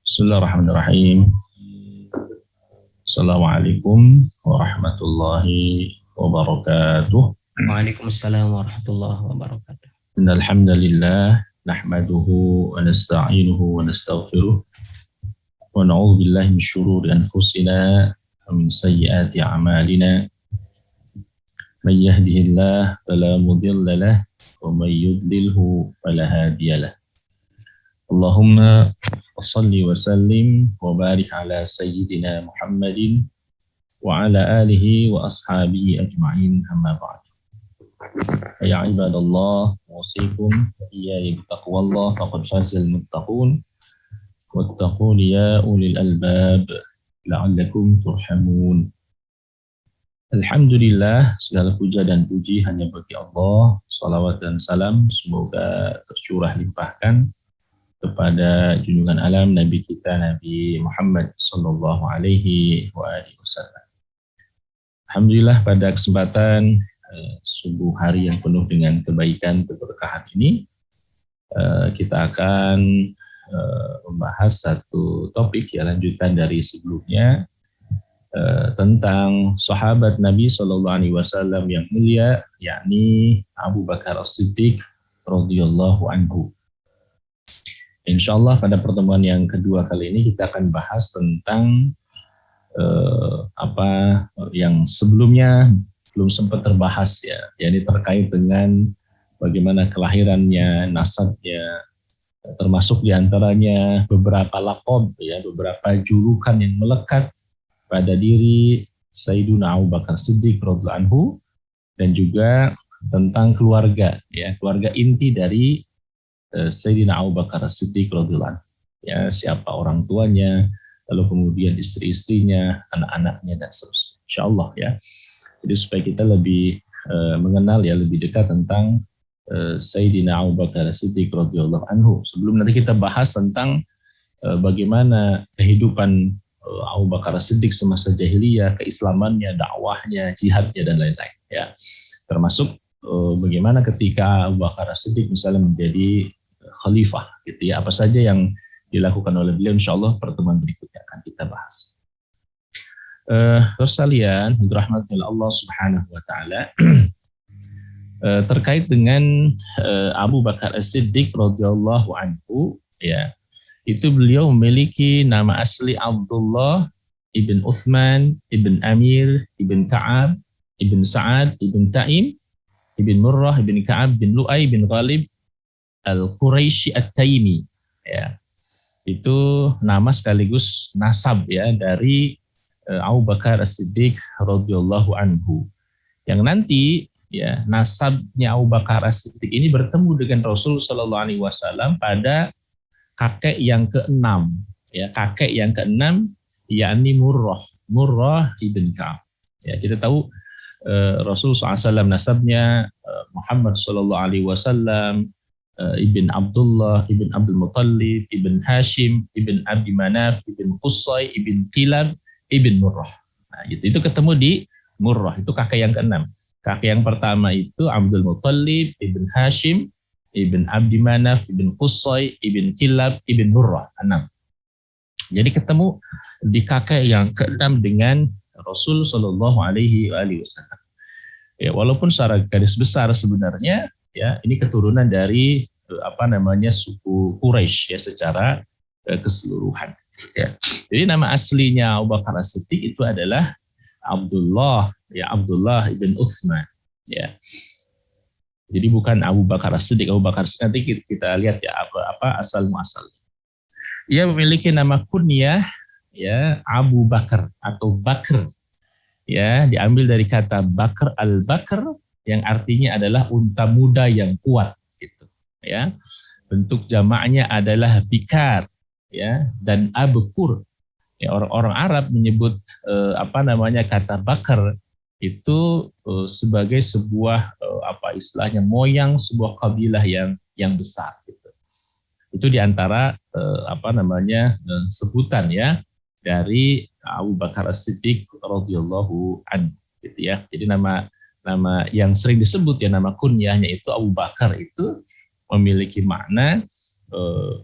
Bismillahirrahmanirrahim. Assalamualaikum warahmatullahi wabarakatuh. Waalaikumsalam warahmatullahi wabarakatuh. Innal hamdalillah nahmaduhu wa nasta'inuhu wa nastaghfiruh wa na'udzu billahi min shururi anfusina wa min sayyiati a'malina. May yahdihillahu fala mudilla lahu wa may yudlilhu fala hadiya lahu. Allahumma shalli wa sallim wa barik ala sayyidina Muhammadin wa ala alihi wa ashabihi ajma'in, amma ba'd. Ya ibadallah, wasikum wa iyaya bitaqwallah faqad fazal muttaqun wattaqun ya ulil albab la'allakum turhamun. Alhamdulillah, segala puja dan puji hanya bagi Allah. Salawat dan salam semoga tercurah limpahkan kepada junjungan alam Nabi kita, Nabi Muhammad sallallahu alaihi wasallam. Alhamdulillah, pada kesempatan subuh hari yang penuh dengan kebaikan, keberkahan ini, kita akan membahas satu topik ya, lanjutan dari sebelumnya, tentang sahabat Nabi sallallahu alaihi wasallam yang mulia, yakni Abu Bakar As-Siddiq radhiyallahu anhu. Insyaallah pada pertemuan yang kedua kali ini kita akan bahas tentang apa yang sebelumnya belum sempat terbahas ya, yakni terkait dengan bagaimana kelahirannya, nasabnya, termasuk diantaranya beberapa laqab ya, beberapa julukan yang melekat pada diri Sayyiduna Abu Bakar Siddiq radhiyallahu anhu, dan juga tentang keluarga ya, keluarga inti dari Sayyidina Abu Bakar Siddiq radhiyallahu anhu. Ya, siapa orang tuanya, lalu kemudian istri-istrinya, anak-anaknya, dan seterusnya. Insyaallah ya. Jadi supaya kita lebih mengenal ya, lebih dekat tentang Sayyidina Abu Bakar Siddiq radhiyallahu anhu. Sebelum nanti kita bahas tentang bagaimana kehidupan Abu Bakar Siddiq semasa jahiliyah, keislamannya, dakwahnya, jihadnya, dan lain-lain ya. Termasuk bagaimana ketika Abu Bakar Siddiq misalnya menjadi khalifah gitu ya, apa saja yang dilakukan oleh beliau, insyaallah pertemuan berikutnya akan kita bahas. Terus kalian dirahmati Allah Subhanahu wa taala, terkait dengan Abu Bakar As-Siddiq radhiyallahu anhu ya, itu beliau memiliki nama asli Abdullah ibn Uthman ibn Amir ibn Ka'ab ibn Sa'ad ibn Ta'im ibn Murrah ibn Ka'ab bin Lu'ay bin Ghalib Al-Quraisy At-Taimi ya. Itu nama sekaligus nasab ya dari Abu Bakar As-Siddiq radhiyallahu anhu, yang nanti ya nasabnya Abu Bakar As-Siddiq ini bertemu dengan Rasul sallallahu alaihi wasallam pada kakek yang keenam ya, kakek yang keenam yakni Murrah ibn Ka'ab ya. Kita tahu Rasul SAW nasabnya Muhammad sallallahu alaihi wasallam ibn Abdullah ibn Abdul Muttalib ibn Hashim ibn Abdi Manaf ibn Qusay ibn Qilab ibn Murrah. Nah, itu ketemu di Murrah, itu kakek yang keenam. Kakek yang pertama itu Abdul Muttalib ibn Hashim ibn Abdi Manaf ibn Qusay ibn Qilab ibn Murrah, 6. Jadi ketemu di kakek yang keenam dengan Rasul sallallahu alaihi wasallam. Ya, walaupun secara garis besar sebenarnya ya ini keturunan dari suku Quraisy ya secara keseluruhan ya. Jadi nama aslinya Abu Bakar As-Siddiq itu adalah Abdullah ibn Uthman ya. Jadi bukan Abu Bakar As-Siddiq. Abu Bakar As-Siddiq nanti kita lihat ya apa asal muasal. Ia memiliki nama kunyah ya Abu Bakar atau Bakr ya, diambil dari kata Bakr al-Bakr yang artinya adalah unta muda yang kuat gitu ya. Bentuk jamaknya adalah bikar ya, dan abkur ya. Orang-orang Arab menyebut kata bakar itu sebagai sebuah istilahnya moyang sebuah kabilah yang besar gitu. Itu diantara sebutan ya dari Abu Bakar As-Siddiq radhiyallahu anhu gitu ya. Jadi nama yang sering disebut ya, nama kunyahnya itu Abu Bakar, itu memiliki makna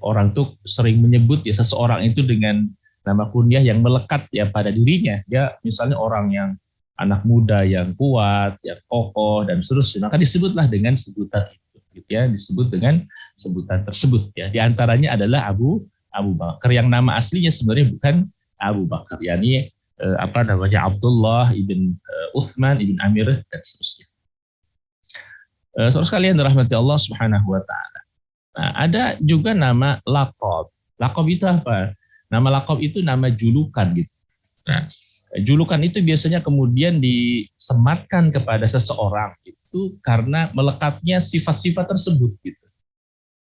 orang tuh sering menyebut ya seseorang itu dengan nama kunyah yang melekat ya pada dirinya. Dia misalnya orang yang anak muda yang kuat, yang kokoh dan seterusnya. Maka disebutlah dengan sebutan itu, gitu ya, disebut dengan sebutan tersebut ya. Di antaranya adalah Abu Bakar yang nama aslinya sebenarnya bukan Abu Bakar, yakni Abdullah ibn Uthman ibn Amir dan seterusnya. Saudara sekalian dirahmati Allah Subhanahu wa taala. Nah, ada juga nama laqab. Laqab itu apa? Nama laqab itu nama julukan gitu. Nah, julukan itu biasanya kemudian disematkan kepada seseorang itu karena melekatnya sifat-sifat tersebut gitu.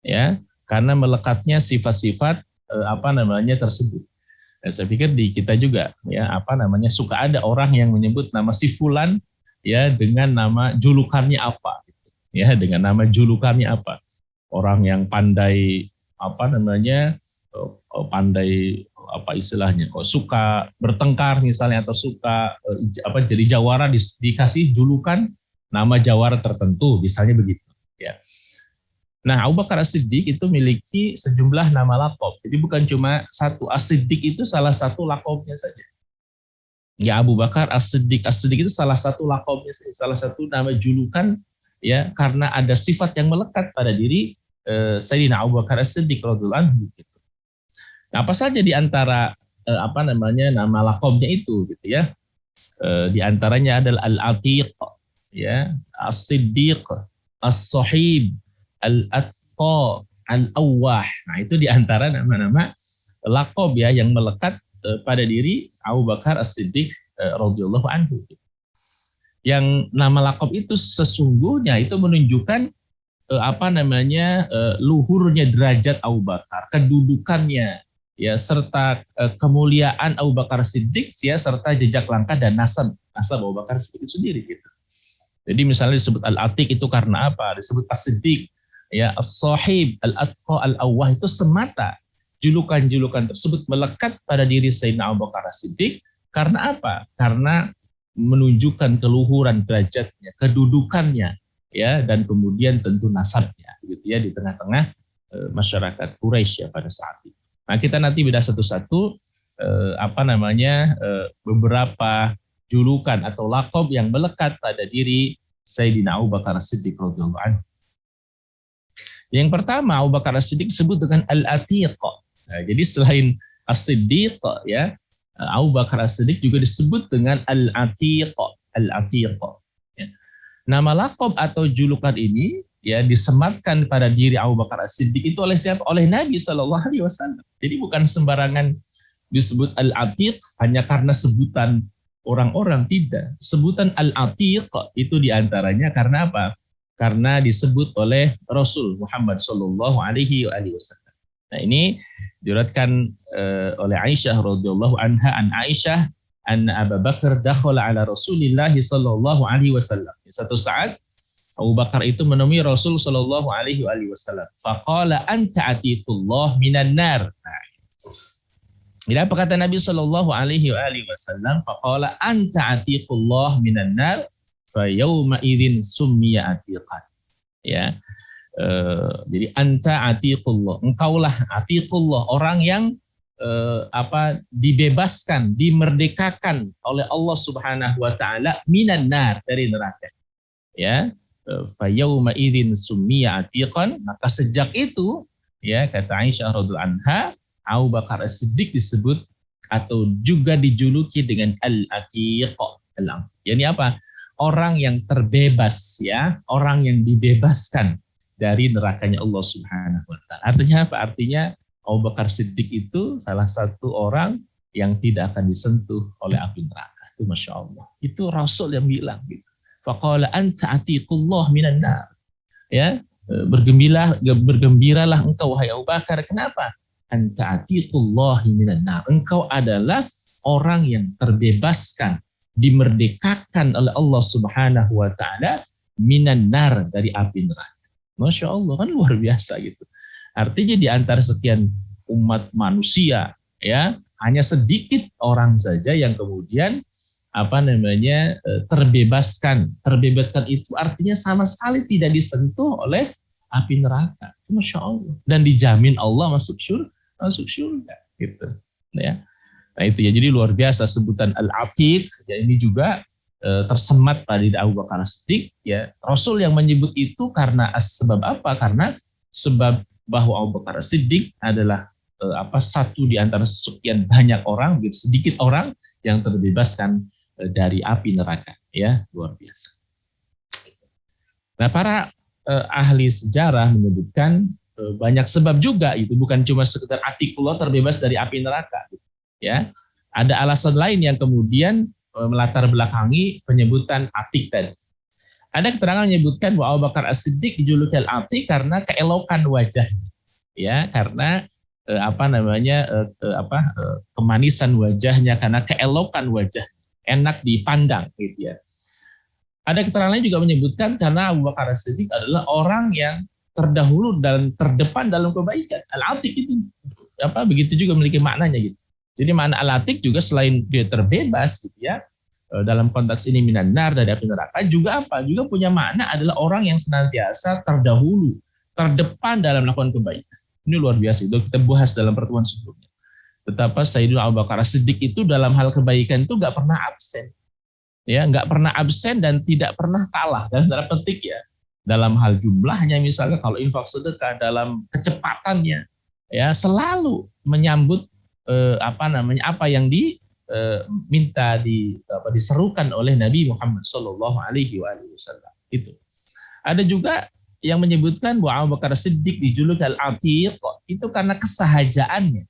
Ya, karena melekatnya sifat-sifat tersebut. Dan saya pikir di kita juga ya suka ada orang yang menyebut nama si fulan ya dengan nama julukannya apa gitu. Ya, dengan nama julukannya apa. Orang yang pandai suka bertengkar misalnya atau suka jadi jawara dikasih julukan nama jawara tertentu misalnya begitu ya. Nah, Abu Bakar As-Siddiq itu memiliki sejumlah nama laqab. Jadi bukan cuma satu. As-Siddiq itu salah satu laqabnya saja. Ya, Abu Bakar As-Siddiq itu salah satu laqabnya saja, salah satu nama julukan ya, karena ada sifat yang melekat pada diri Sayyidina Abu Bakar As-Siddiq radhiyallahu anhu gitu. Nah, apa saja di antara nama laqabnya itu gitu ya. Di antaranya adalah Al-Atiq ya, As-Siddiq, As-Sahib, Al-Atqa, Al-Awwah. Nah, itu di antara nama-nama laqab ya yang melekat pada diri Abu Bakar As-Siddiq radhiyallahu anhu. Yang nama laqab itu sesungguhnya itu menunjukkan luhurnya derajat Abu Bakar, kedudukannya ya, serta kemuliaan Abu Bakar Siddiq ya, serta jejak langkah dan nasab Abu Bakar Siddiq itu sendiri gitu. Jadi misalnya disebut Al-Atiq itu karena apa? Disebut As-Siddiq ya, As-Sahib, Al-Atqa, Al-Awwah itu semata julukan-julukan tersebut melekat pada diri Sayyidina Abu Bakar Siddiq karena apa? Karena menunjukkan keluhuran derajatnya, kedudukannya ya, dan kemudian tentu nasabnya gitu ya di tengah-tengah masyarakat Quraisy ya pada saat itu. Nah, kita nanti beda satu-satu beberapa julukan atau laqab yang melekat pada diri Sayyidina Abu Bakar As-Siddiq radhiyallahu anhu. Yang pertama, Abu Bakar As-Siddiq disebut dengan Al-Atiq. Nah, jadi selain As-Siddiq ya, Abu Bakar As-Siddiq juga disebut dengan Al-Atiq. Al-Atiq. Nama laqab atau julukan ini ya disematkan pada diri Abu Bakar As-Siddiq itu oleh siapa? Oleh Nabi SAW. Jadi bukan sembarangan disebut Al-Atiq hanya karena sebutan orang-orang, tidak. Sebutan Al-Atiq itu diantaranya karena apa? Karena disebut oleh Rasul Muhammad SAW. Nah, ini diriwayatkan oleh Aisyah radhiyallahu anha an Aisyah anna Abu Bakar dakhala ala Rasulillah sallallahu alaihi wasallam. Satu saat Abu Bakar itu menemui Rasul sallallahu alaihi wasallam. Faqala anta atiqullah minan nar. Nah, ini apa kata Nabi sallallahu alaihi wasallam? Faqala anta atiqullah minan nar fa yauma idzin summiya atiqan. Ya. Jadi anta atiqullah, engkaulah atiqullah, orang yang dibebaskan, dimerdekakan oleh Allah Subhanahu wa taala minan nar, dari neraka. Ya, fa yauma idzin summiya atiqan, maka sejak itu ya kata Aisyah radhiyallahu anha, Abu Bakar As-Siddiq disebut atau juga dijuluki dengan Al-Atiq. Yani apa? Orang yang terbebas ya, orang yang dibebaskan dari nerakanya Allah Subhanahu wa taala. Artinya apa? Artinya Abu Bakar Siddiq itu salah satu orang yang tidak akan disentuh oleh api neraka. Itu Masya Allah. Itu Rasul yang bilang gitu. Faqala anta atiqullah minan nar. Ya, bergembiralah engkau wahai Abu Bakar. Kenapa? Anta atiqullah minan nar. Engkau adalah orang yang terbebaskan, dimerdekakan oleh Allah Subhanahu wa taala minan nar, dari api neraka. Masya Allah, kan luar biasa gitu. Artinya di antara sekian umat manusia ya, hanya sedikit orang saja yang kemudian terbebaskan. Terbebaskan itu artinya sama sekali tidak disentuh oleh api neraka. Masya Allah. Dan dijamin Allah masuk surga. Gitu. Ya. Nah itu ya, jadi luar biasa sebutan Al-Atiq. Ya, ini juga tersemat pada Abu Bakar As-Siddiq. Ya. Rasul yang menyebut itu karena sebab apa? Karena sebab bahwa Abu Bakar As-Siddiq adalah satu di antara sekian banyak orang, sedikit orang yang terbebaskan dari api neraka. Ya, luar biasa. Nah, para ahli sejarah menyebutkan banyak sebab juga, itu bukan cuma sekedar Atiqullah terbebas dari api neraka. Ya, ada alasan lain yang kemudian melatar belakangi penyebutan Atiq tadi. Ada keterangan menyebutkan bahwa Abu Bakar As-Siddiq dijuluki Al-Atiq karena keelokan wajahnya, ya, karena kemanisan wajahnya, karena keelokan wajah, enak dipandang, gitu ya. Ada keterangan lain juga menyebutkan karena Abu Bakar As-Siddiq adalah orang yang terdahulu dan terdepan dalam kebaikan. Al-Atiq itu begitu juga memiliki maknanya gitu. Jadi makna Al-Atiq juga selain dia terbebas gitu ya, dalam konteks ini minan nar, dari api neraka, juga juga punya makna adalah orang yang senantiasa terdahulu, terdepan dalam melakukan kebaikan. Ini luar biasa, itu kita bahas dalam pertemuan sebelumnya. Betapa Sayyidina Abu Bakar As-Siddiq itu dalam hal kebaikan itu nggak pernah absen. Ya, nggak pernah absen dan tidak pernah kalah, dalam tanda petik ya, dalam hal jumlahnya misalnya, kalau infak sedekah, dalam kecepatannya, ya, selalu menyambut apa yang diminta, diserukan oleh Nabi Muhammad Shallallahu Alaihi Wasallam. Itu ada juga yang menyebutkan bahwa Abu Bakar Siddiq dijuluki Al-Atiq itu karena kesahajaannya,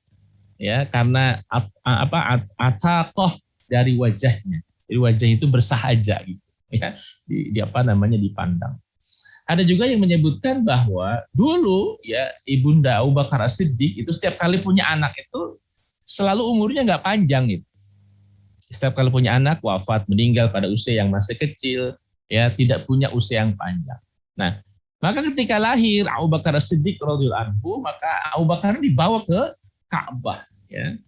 ya, karena ataqah dari wajahnya. Jadi wajah itu bersahaja gitu, ya, dipandang. Ada juga yang menyebutkan bahwa dulu ya Ibunda Abu Bakar As-Siddiq itu setiap kali punya anak itu selalu umurnya nggak panjang gitu. Setiap kali punya anak wafat, meninggal pada usia yang masih kecil, ya, tidak punya usia yang panjang. Nah, maka ketika lahir Abu Bakar As-Siddiq radhiyallahu anhu, maka Abu Bakar dibawa ke Ka'bah, ya.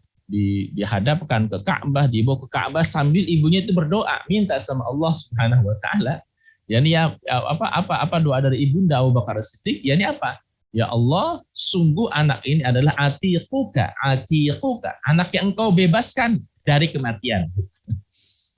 Dihadapkan ke Ka'bah, dibawa ke Ka'bah sambil ibunya itu berdoa, minta sama Allah Subhanahu wa taala. Yani apa doa dari Ibunda Abu Bakar As-Siddiq? Yani apa? Ya Allah, sungguh anak ini adalah atiquka, anak yang engkau bebaskan dari kematian.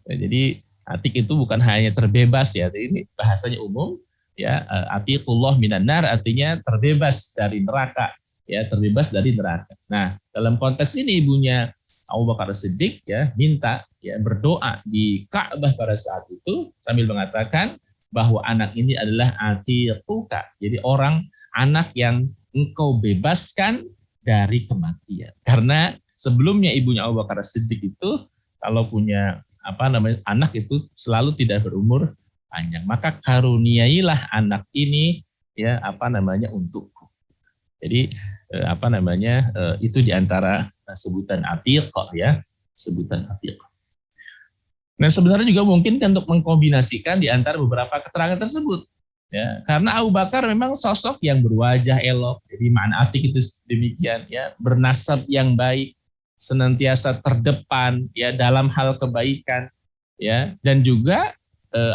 Jadi Atiq itu bukan hanya terbebas ya, ini bahasanya umum ya, atiqullah minan nar artinya terbebas dari neraka, ya, terbebas dari neraka. Nah, dalam konteks ini ibunya Abu Bakar As-Siddiq ya minta, ya, berdoa di Ka'bah pada saat itu sambil mengatakan bahwa anak ini adalah atiquka. Jadi anak yang engkau bebaskan dari kematian. Karena sebelumnya ibunya Abu Bakar As-Siddiq itu kalau punya anak itu selalu tidak berumur panjang. Maka karuniailah anak ini, ya, untukku. Jadi itu diantara sebutan Atiq, ya, sebutan Atiq. Nah, sebenarnya juga mungkin kan untuk mengkombinasikan di antara beberapa keterangan tersebut, ya, karena Abu Bakar memang sosok yang berwajah elok, jadi makna Atiq itu demikian, ya, bernasab yang baik, senantiasa terdepan, ya, dalam hal kebaikan, ya, dan juga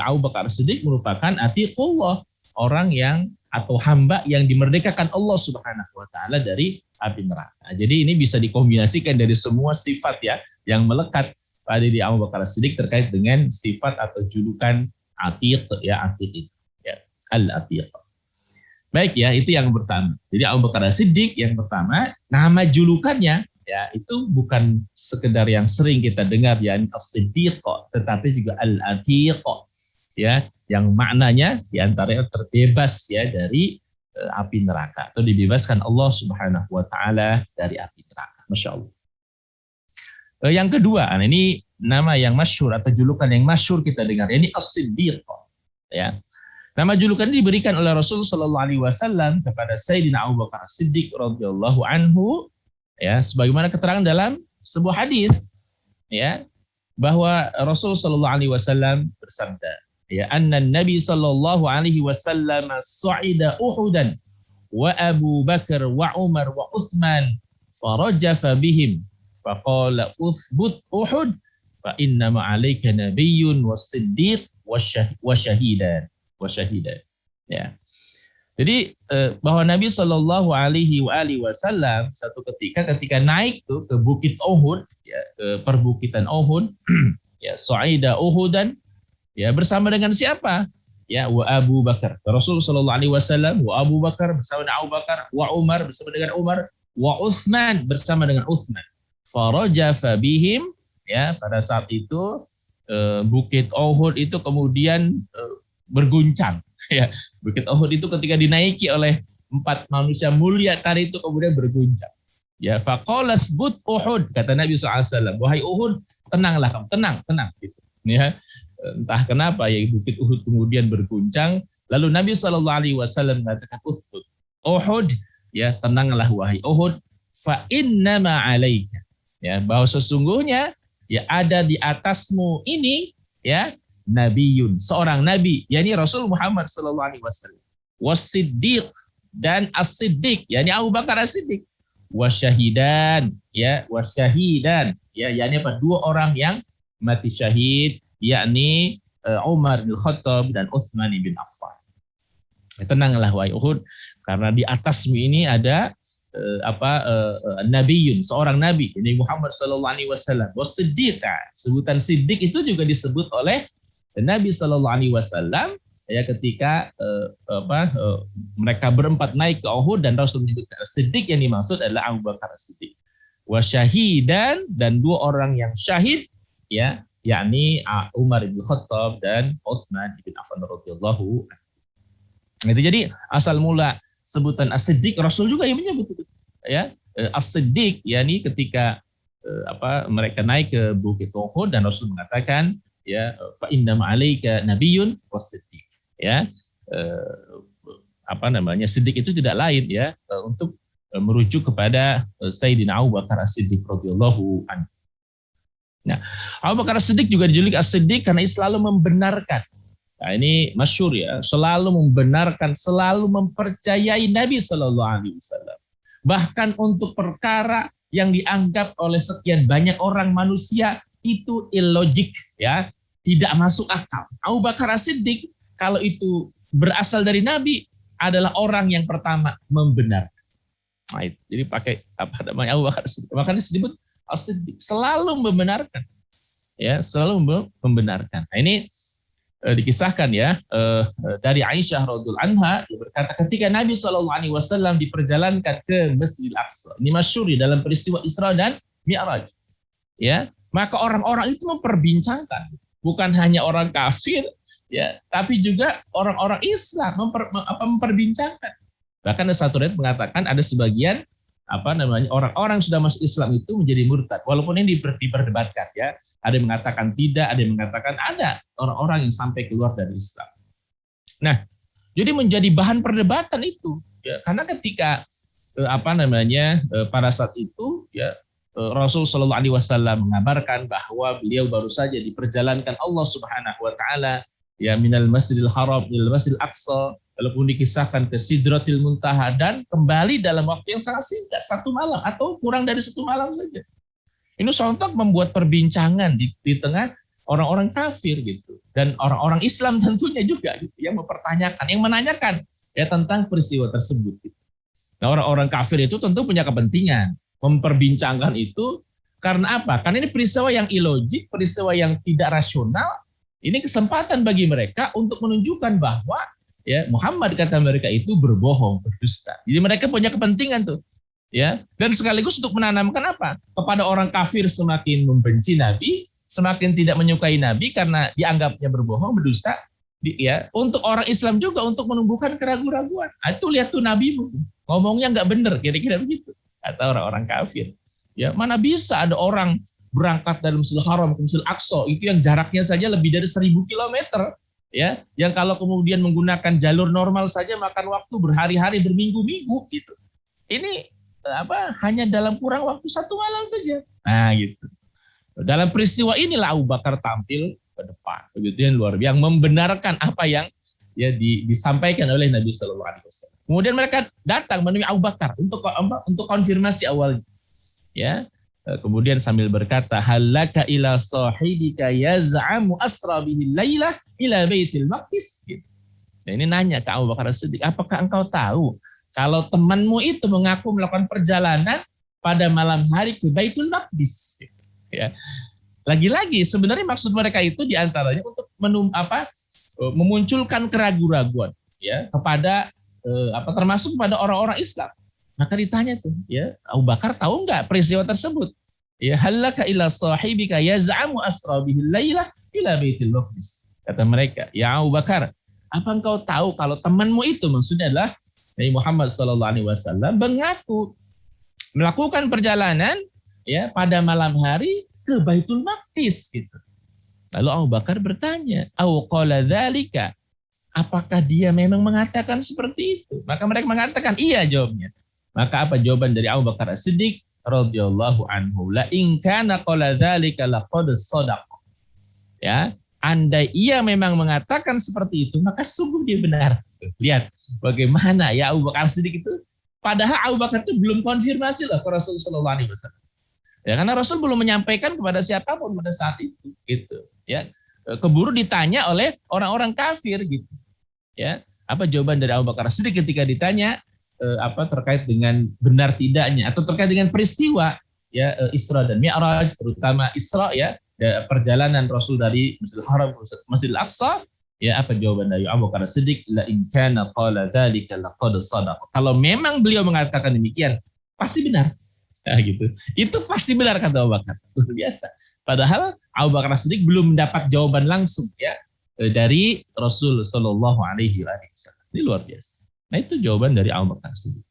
Abu Bakar Siddiq merupakan Atiqullah, orang yang atau hamba yang dimerdekakan Allah Subhanahu wa taala dari api neraka. Jadi ini bisa dikombinasikan dari semua sifat, ya, yang melekat pada di Abu Bakar Siddiq terkait dengan sifat atau julukan Atiq, ya, Atiq, ya, Al-Atiq. Baik, ya, itu yang pertama. Jadi Abu Bakar Siddiq yang pertama, nama julukannya, ya, itu bukan sekedar yang sering kita dengar, ya, As-Siddiq, tetapi juga Al-Atiq, ya, yang maknanya diantaranya terbebas, ya, dari api neraka atau dibebaskan Allah Subhanahu wa taala dari api neraka. Masya Allah. Yang kedua, ini nama yang masyhur atau julukan yang masyhur kita dengar, ini As-Siddiq, ya. Nama julukan ini diberikan oleh Rasul Shallallahu Alaihi Wasallam kepada Sayyidina Abu Bakar Siddiq radhiyallahu anhu, ya, sebagaimana keterangan dalam sebuah hadis, ya, bahwa Rasul Shallallahu Alaihi Wasallam bersabda, ya, anna Nabi Shallallahu Alaihi Wasallam sa'ida Uhudan wa Abu Bakar wa Umar wa Utsman farajafa bihim faqala uthbut Uhud fa inna ma'alaika nabiyyun was-siddiq wa syahidan. Ya. Jadi bahwa Nabi Shallallahu Alaihi Wasallam satu ketika naik tuh ke Bukit Uhud, ya, ke perbukitan Uhud, ya Su'aida Uhudan, ya bersama dengan siapa? Ya, wa Abu Bakar. Rasul Shallallahu Alaihi Wasallam, wa Abu Bakar bersama dengan Abu Bakar, wa Umar bersama dengan Umar, wa Uthman bersama dengan Uthman. Farajafa bihim, ya pada saat itu Bukit Uhud itu kemudian berguncang. Ya, Bukit Uhud itu ketika dinaiki oleh 4 manusia mulia tadi itu kemudian berguncang. Ya, faqalas but Uhud, kata Nabi SAW, wahai Uhud, tenanglah kamu, tenang gitu. Ya, entah kenapa ya Bukit Uhud kemudian berguncang, lalu Nabi SAW mengatakan Uhud, ya tenanglah wahai Uhud, fa innama alaika, ya bahwa sesungguhnya ya ada di atasmu ini ya nabiyun, seorang nabi, yakni Rasul Muhammad sallallahu alaihi wasallam. Wasiddiq, dan as-siddiq, yakni Abu Bakar as-Siddiq. Wasyahidan, ya wasyahidan, ya yakni apa? 2 orang yang mati syahid, yakni Umar bin Khattab dan Utsman bin Affan. Tenanglah wahai Uhud, karena di atasmu ini ada nabiyun, seorang nabi, ini Muhammad sallallahu alaihi wasallam. Wasiddiq, sebutan siddiq itu juga disebut oleh Nabi Shallallahu Alaihi Wasallam ya ketika mereka berempat naik ke Uhud dan Rasul menyebutkan Siddiq, yang dimaksud adalah Abu Bakar Siddiq. Wasyahidan, dan 2 orang yang syahid ya yakni Umar bin Khattab dan Utsman bin Affan radhiyallahu anhu. Itu jadi asal mula sebutan As-Siddiq, Rasul juga yang menyebut itu ya. As-Siddiq yakni ketika mereka naik ke Bukit Uhud dan Rasul mengatakan ya fa inna ma'alaika nabiyyun wasiddiq, ya Siddiq itu tidak lain ya untuk merujuk kepada Sayyidina Abu Bakar As-Siddiq radhiyallahu anhu. Nah, Abu Bakar As-Siddiq juga dijuluki As-Siddiq karena selalu membenarkan. Nah, ini masyhur ya, selalu membenarkan, selalu mempercayai Nabi sallallahu alaihi wasallam. Bahkan untuk perkara yang dianggap oleh sekian banyak orang manusia itu illogik, ya, tidak masuk akal. Abu Bakar As-Siddiq kalau itu berasal dari Nabi adalah orang yang pertama membenarkan. Nah, jadi pakai Abu Bakar As-Siddiq. Makanya disebut As-Siddiq, selalu membenarkan. Ya, selalu membenarkan. Nah, ini dikisahkan ya dari Aisyah radhiyallahu anha, dia berkata ketika Nabi SAW diperjalankan ke Masjidil Aqsa. Ini masyhur dalam peristiwa Isra dan Mi'raj. Ya, maka orang-orang itu memperbincangkan, bukan hanya orang kafir, ya, tapi juga orang-orang Islam memperbincangkan. Bahkan ada satu riwayat mengatakan ada sebagian orang-orang sudah masuk Islam itu menjadi murtad, walaupun ini diperdebatkan ya. Ada yang mengatakan tidak, ada yang mengatakan ada orang-orang yang sampai keluar dari Islam. Nah, jadi menjadi bahan perdebatan itu, ya, karena ketika pada saat itu ya Rasul Shallallahu Alaihi Wasallam mengabarkan bahwa beliau baru saja diperjalankan Allah Subhanahu Wa Taala ya minal Masjidil Haram minal Masjidil Aqsa, walaupun dikisahkan ke Sidratil Muntaha dan kembali dalam waktu yang sangat singkat, 1 malam atau kurang dari 1 malam saja. Ini sontak membuat perbincangan di tengah orang-orang kafir gitu, dan orang-orang Islam tentunya juga gitu, yang mempertanyakan, yang menanyakan ya tentang peristiwa tersebut. Gitu. Nah, orang-orang kafir itu tentu punya kepentingan memperbincangkan itu karena apa? Karena ini peristiwa yang ilogik, peristiwa yang tidak rasional. Ini kesempatan bagi mereka untuk menunjukkan bahwa ya Muhammad, kata mereka, itu berbohong, berdusta. Jadi mereka punya kepentingan tuh. Ya, dan sekaligus untuk menanamkan apa? Kepada orang kafir semakin membenci Nabi, semakin tidak menyukai Nabi karena dianggapnya berbohong, berdusta. Ya, untuk orang Islam juga untuk menumbuhkan keraguan-raguan. Itu lihat tuh Nabimu, ngomongnya nggak bener, kira-kira begitu. Kata orang-orang kafir. Ya, mana bisa ada orang berangkat dari Masjidil Haram ke Masjidil Aqsa itu yang jaraknya saja lebih dari 1000 km. Ya, yang kalau kemudian menggunakan jalur normal saja makan waktu berhari-hari, berminggu-minggu gitu. Ini hanya dalam kurang waktu 1 malam saja. Nah, gitu. Dalam peristiwa inilah Abu Bakar tampil ke depan, begitu yang luar biasa, yang membenarkan apa yang ya disampaikan oleh Nabi Shallallahu Alaihi Wasallam. Kemudian mereka datang menemui Abu Bakar untuk konfirmasi awalnya. Ya, kemudian sambil berkata, halaka ila sahibika yaz'amu asra bihi lailah ila baitil maqdis. Gitu. Nah, ini nanya ke Abu Bakar As-Siddiq, apakah engkau tahu kalau temanmu itu mengaku melakukan perjalanan pada malam hari ke Baitul Maqdis? Ya. Lagi-lagi sebenarnya maksud mereka itu diantaranya untuk memunculkan keraguan-raguan ya kepada termasuk kepada orang-orang Islam. Maka ditanya tuh, ya Abu Bakar tahu nggak peristiwa tersebut? Ya halaka ila sahibika yaz'amu asra bihi lailah ila Baitul Maqdis. Kata mereka, ya Abu Bakar, apa engkau tahu kalau temanmu itu maksudnya adalah Nabi Muhammad SAW mengaku melakukan perjalanan ya pada malam hari ke Baitul Maqdis gitu. Lalu Abu Bakar bertanya, "Au qala dzalika?" Apakah dia memang mengatakan seperti itu? Maka mereka mengatakan iya jawabnya. Maka apa jawaban dari Abu Bakar As-Siddiq radhiyallahu anhu? La in kana qala dzalika laqad shadaqa. Ya, andai ia memang mengatakan seperti itu, maka sungguh dia benar. Lihat bagaimana ya Abu Bakar As-Siddiq itu, padahal Abu Bakar itu belum konfirmasi loh ke Rasulullah sallallahu alaihi wasallam. Ya, karena Rasul belum menyampaikan kepada siapapun pada saat itu, gitu. Ya, keburu ditanya oleh orang-orang kafir, gitu. Ya, apa jawaban dari Abu Bakar As-Siddiq ketika ditanya terkait dengan benar tidaknya atau terkait dengan peristiwa ya Isra dan Mi'raj, terutama Isra ya perjalanan Rasul dari Masjidil Haram ke Masjidil Aqsa. Ya, apa jawaban dari Abu Bakar As-Siddiq? La in kana qala dzalika laqad shadaqa. Kalau memang beliau mengatakan demikian, pasti benar. Ya, gitu. Itu pasti benar kata Abu Bakar. Luar biasa. Padahal Abu Bakar As-Siddiq belum mendapat jawaban langsung ya dari Rasul Shallallahu Alaihi Wasallam. Ini luar biasa. Nah, itu jawaban dari Abu Bakar As-Siddiq.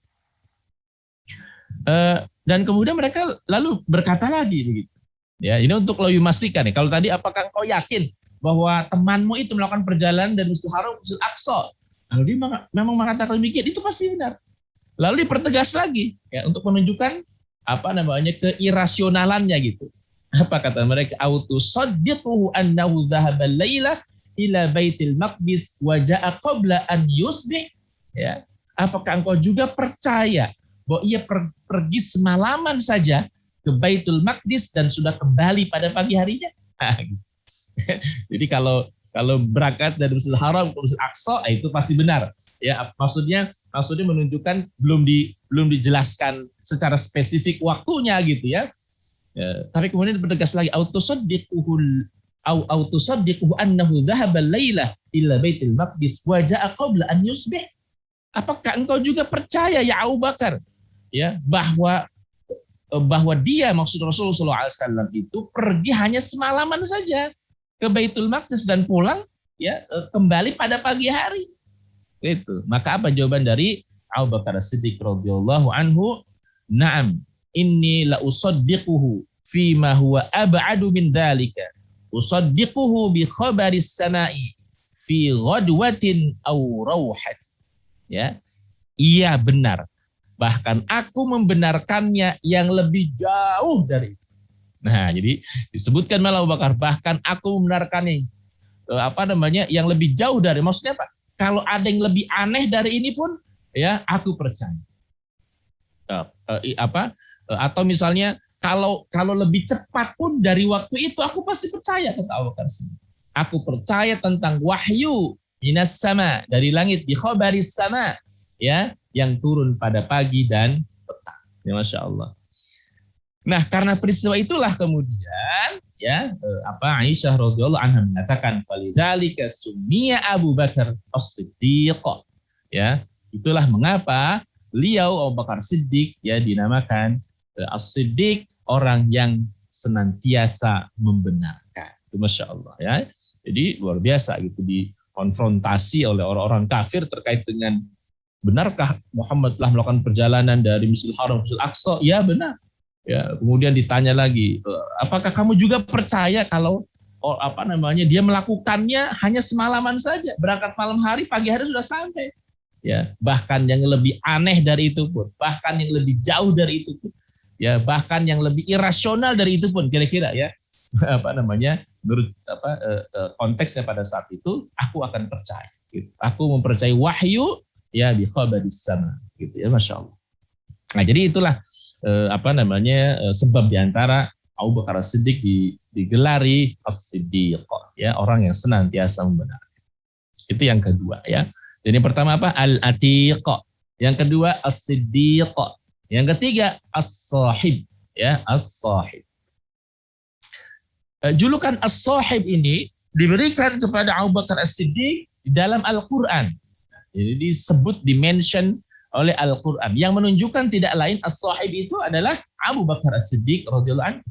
Dan kemudian mereka lalu berkata lagi begitu. Ya, ini untuk lebih memastikan nih. Kalau tadi apakah engkau yakin bahwa temanmu itu melakukan perjalanan dari Masjidil Haram ke Masjidil Aqsa? Kalau dia memang mengatakan demikian, itu pasti benar. Lalu dipertegas lagi ya untuk menunjukkan keirasionalannya gitu. Apa kata mereka? Autu saddiquhu annahu dhahaba lailah ila Baitil Maqdis wa jaa qabla an yusbih. Ya. Apakah engkau juga percaya bahwa ia pergi semalaman saja ke Baitul Maqdis dan sudah kembali pada pagi harinya? Gitu. Jadi kalau berangkat dari Masjidil Haram ke Masjidil Aqsa itu pasti benar. Ya, maksudnya menunjukkan belum dijelaskan secara spesifik waktunya gitu ya. Tapi kemudian bertegas lagi autusaddiquhu annahu dhahaba lailah ila Baitil Maqdis wa jaa qabla an yusbih. Apakah engkau juga percaya ya Abu Bakar ya bahwa dia maksud Rasulullah SAW itu pergi hanya semalaman saja ke Baitul Maqdis dan pulang ya kembali pada pagi hari. Itu. Maka apa jawaban dari Abu Bakar As-Siddiq radhiyallahu anhu? Na'am, inni la usaddiquhu fi ma huwa ab'adu min dzalika. Usaddiquhu bi khabaris sama'i fi ghadwatin aw rawhat. Ya. Iya benar. Bahkan aku membenarkannya yang lebih jauh dari itu. Nah, jadi disebutkan malah Abu Bakar, bahkan aku membenarkannya yang lebih jauh dari, maksudnya apa? Kalau ada yang lebih aneh dari ini pun, ya aku percaya. Atau misalnya kalau lebih cepat pun dari waktu itu, aku pasti percaya kata Abu Bakar. Aku percaya tentang wahyu minas sama, dari langit, bi khabaris sama, ya yang turun pada pagi dan petang. Ya, Masya Allah. Nah, karena peristiwa itulah kemudian ya Aisyah radhiyallahu anha mengatakan falidzalika summiya Abu Bakar As-Siddiq. Ya, itulah mengapa beliau Abu Bakar Siddiq ya dinamakan As-Siddiq, orang yang senantiasa membenarkan. Itu Masya Allah ya. Jadi luar biasa gitu, dikonfrontasi oleh orang-orang kafir terkait dengan benarkah Muhammad telah melakukan perjalanan dari Masjidil Haram ke Masjidil Aqsa? Ya benar. Ya, kemudian ditanya lagi, apakah kamu juga percaya kalau dia melakukannya hanya semalaman saja, berangkat malam hari, pagi hari sudah sampai. Ya, bahkan yang lebih aneh dari itu pun, bahkan yang lebih jauh dari itu pun, ya, bahkan yang lebih irasional dari itu pun, kira-kira ya, menurut konteksnya pada saat itu, aku akan percaya. Gitu. Aku mempercayai wahyu, ya, bi khabaris sama, gitu ya, Masya Allah. Nah, jadi itulah sebab diantara Abu Bakar As-Siddiq digelari As-Siddiq, ya, orang yang senantiasa membenarkan. Itu yang kedua ya. Jadi yang pertama apa? Al-Atiq. Yang kedua As-Siddiq. Yang ketiga As-Sahib. Ya, As-Sahib. Julukan As-Sahib ini diberikan kepada Abu Bakar As-Siddiq di dalam Al-Quran. Jadi disebut, dimention oleh Al-Quran. Yang menunjukkan tidak lain As-Sahib itu adalah Abu Bakar As-Siddiq radhiyallahu anhu.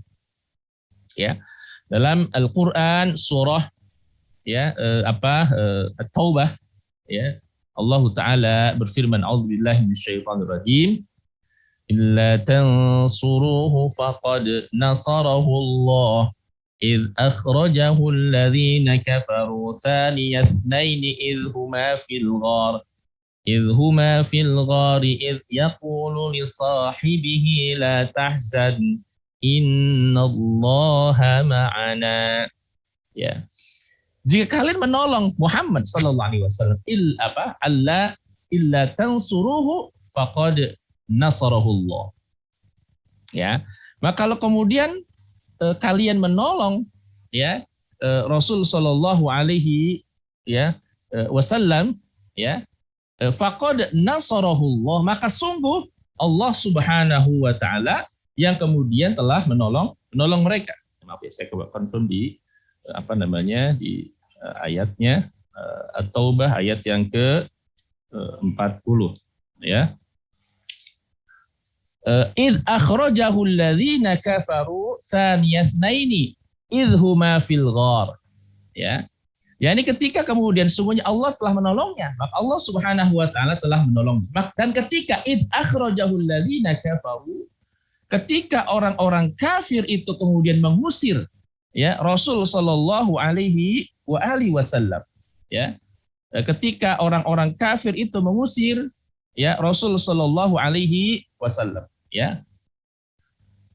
Ya. Dalam Al-Quran surah ya At-Taubah, ya, Allah Ta'ala berfirman, A'udzubillahi minasyaitonirrajim, illa tansuruhu faqad nasarahu Allah إذ أخرجه الذين كفروا ثاني اثنين إذ هما في الغار إذ يقول لصاحبه لا تحزن إن الله معنا. Ya. Jika kalian menolong Muhammad sallallahu alaihi wasallam illa tansuruhu faqad nasarahu Allah. Ya. Maka kalau kemudian kalian menolong ya Rasul sallallahu alaihi wasallam ya faqad nasarahullah, maka sungguh Allah Subhanahu wa taala yang kemudian telah menolong mereka. Maaf ya, saya coba confirm di di ayatnya At-Taubah ayat yang ke-40 ya. Idh akhrajahu alladhina kafaru tsaniyasnaini idh huma fil ghar. Ya. Ya, ini ketika kemudian sungguhnya Allah telah menolongnya, maka Allah Subhanahu wa taala telah menolongnya. Dan ketika idh akhrajahu alladhina kafaru, ketika orang-orang kafir itu kemudian mengusir ya Rasul sallallahu alaihi wasallam, ya. Ketika orang-orang kafir itu mengusir ya Rasul sallallahu alaihi wasallam, ya,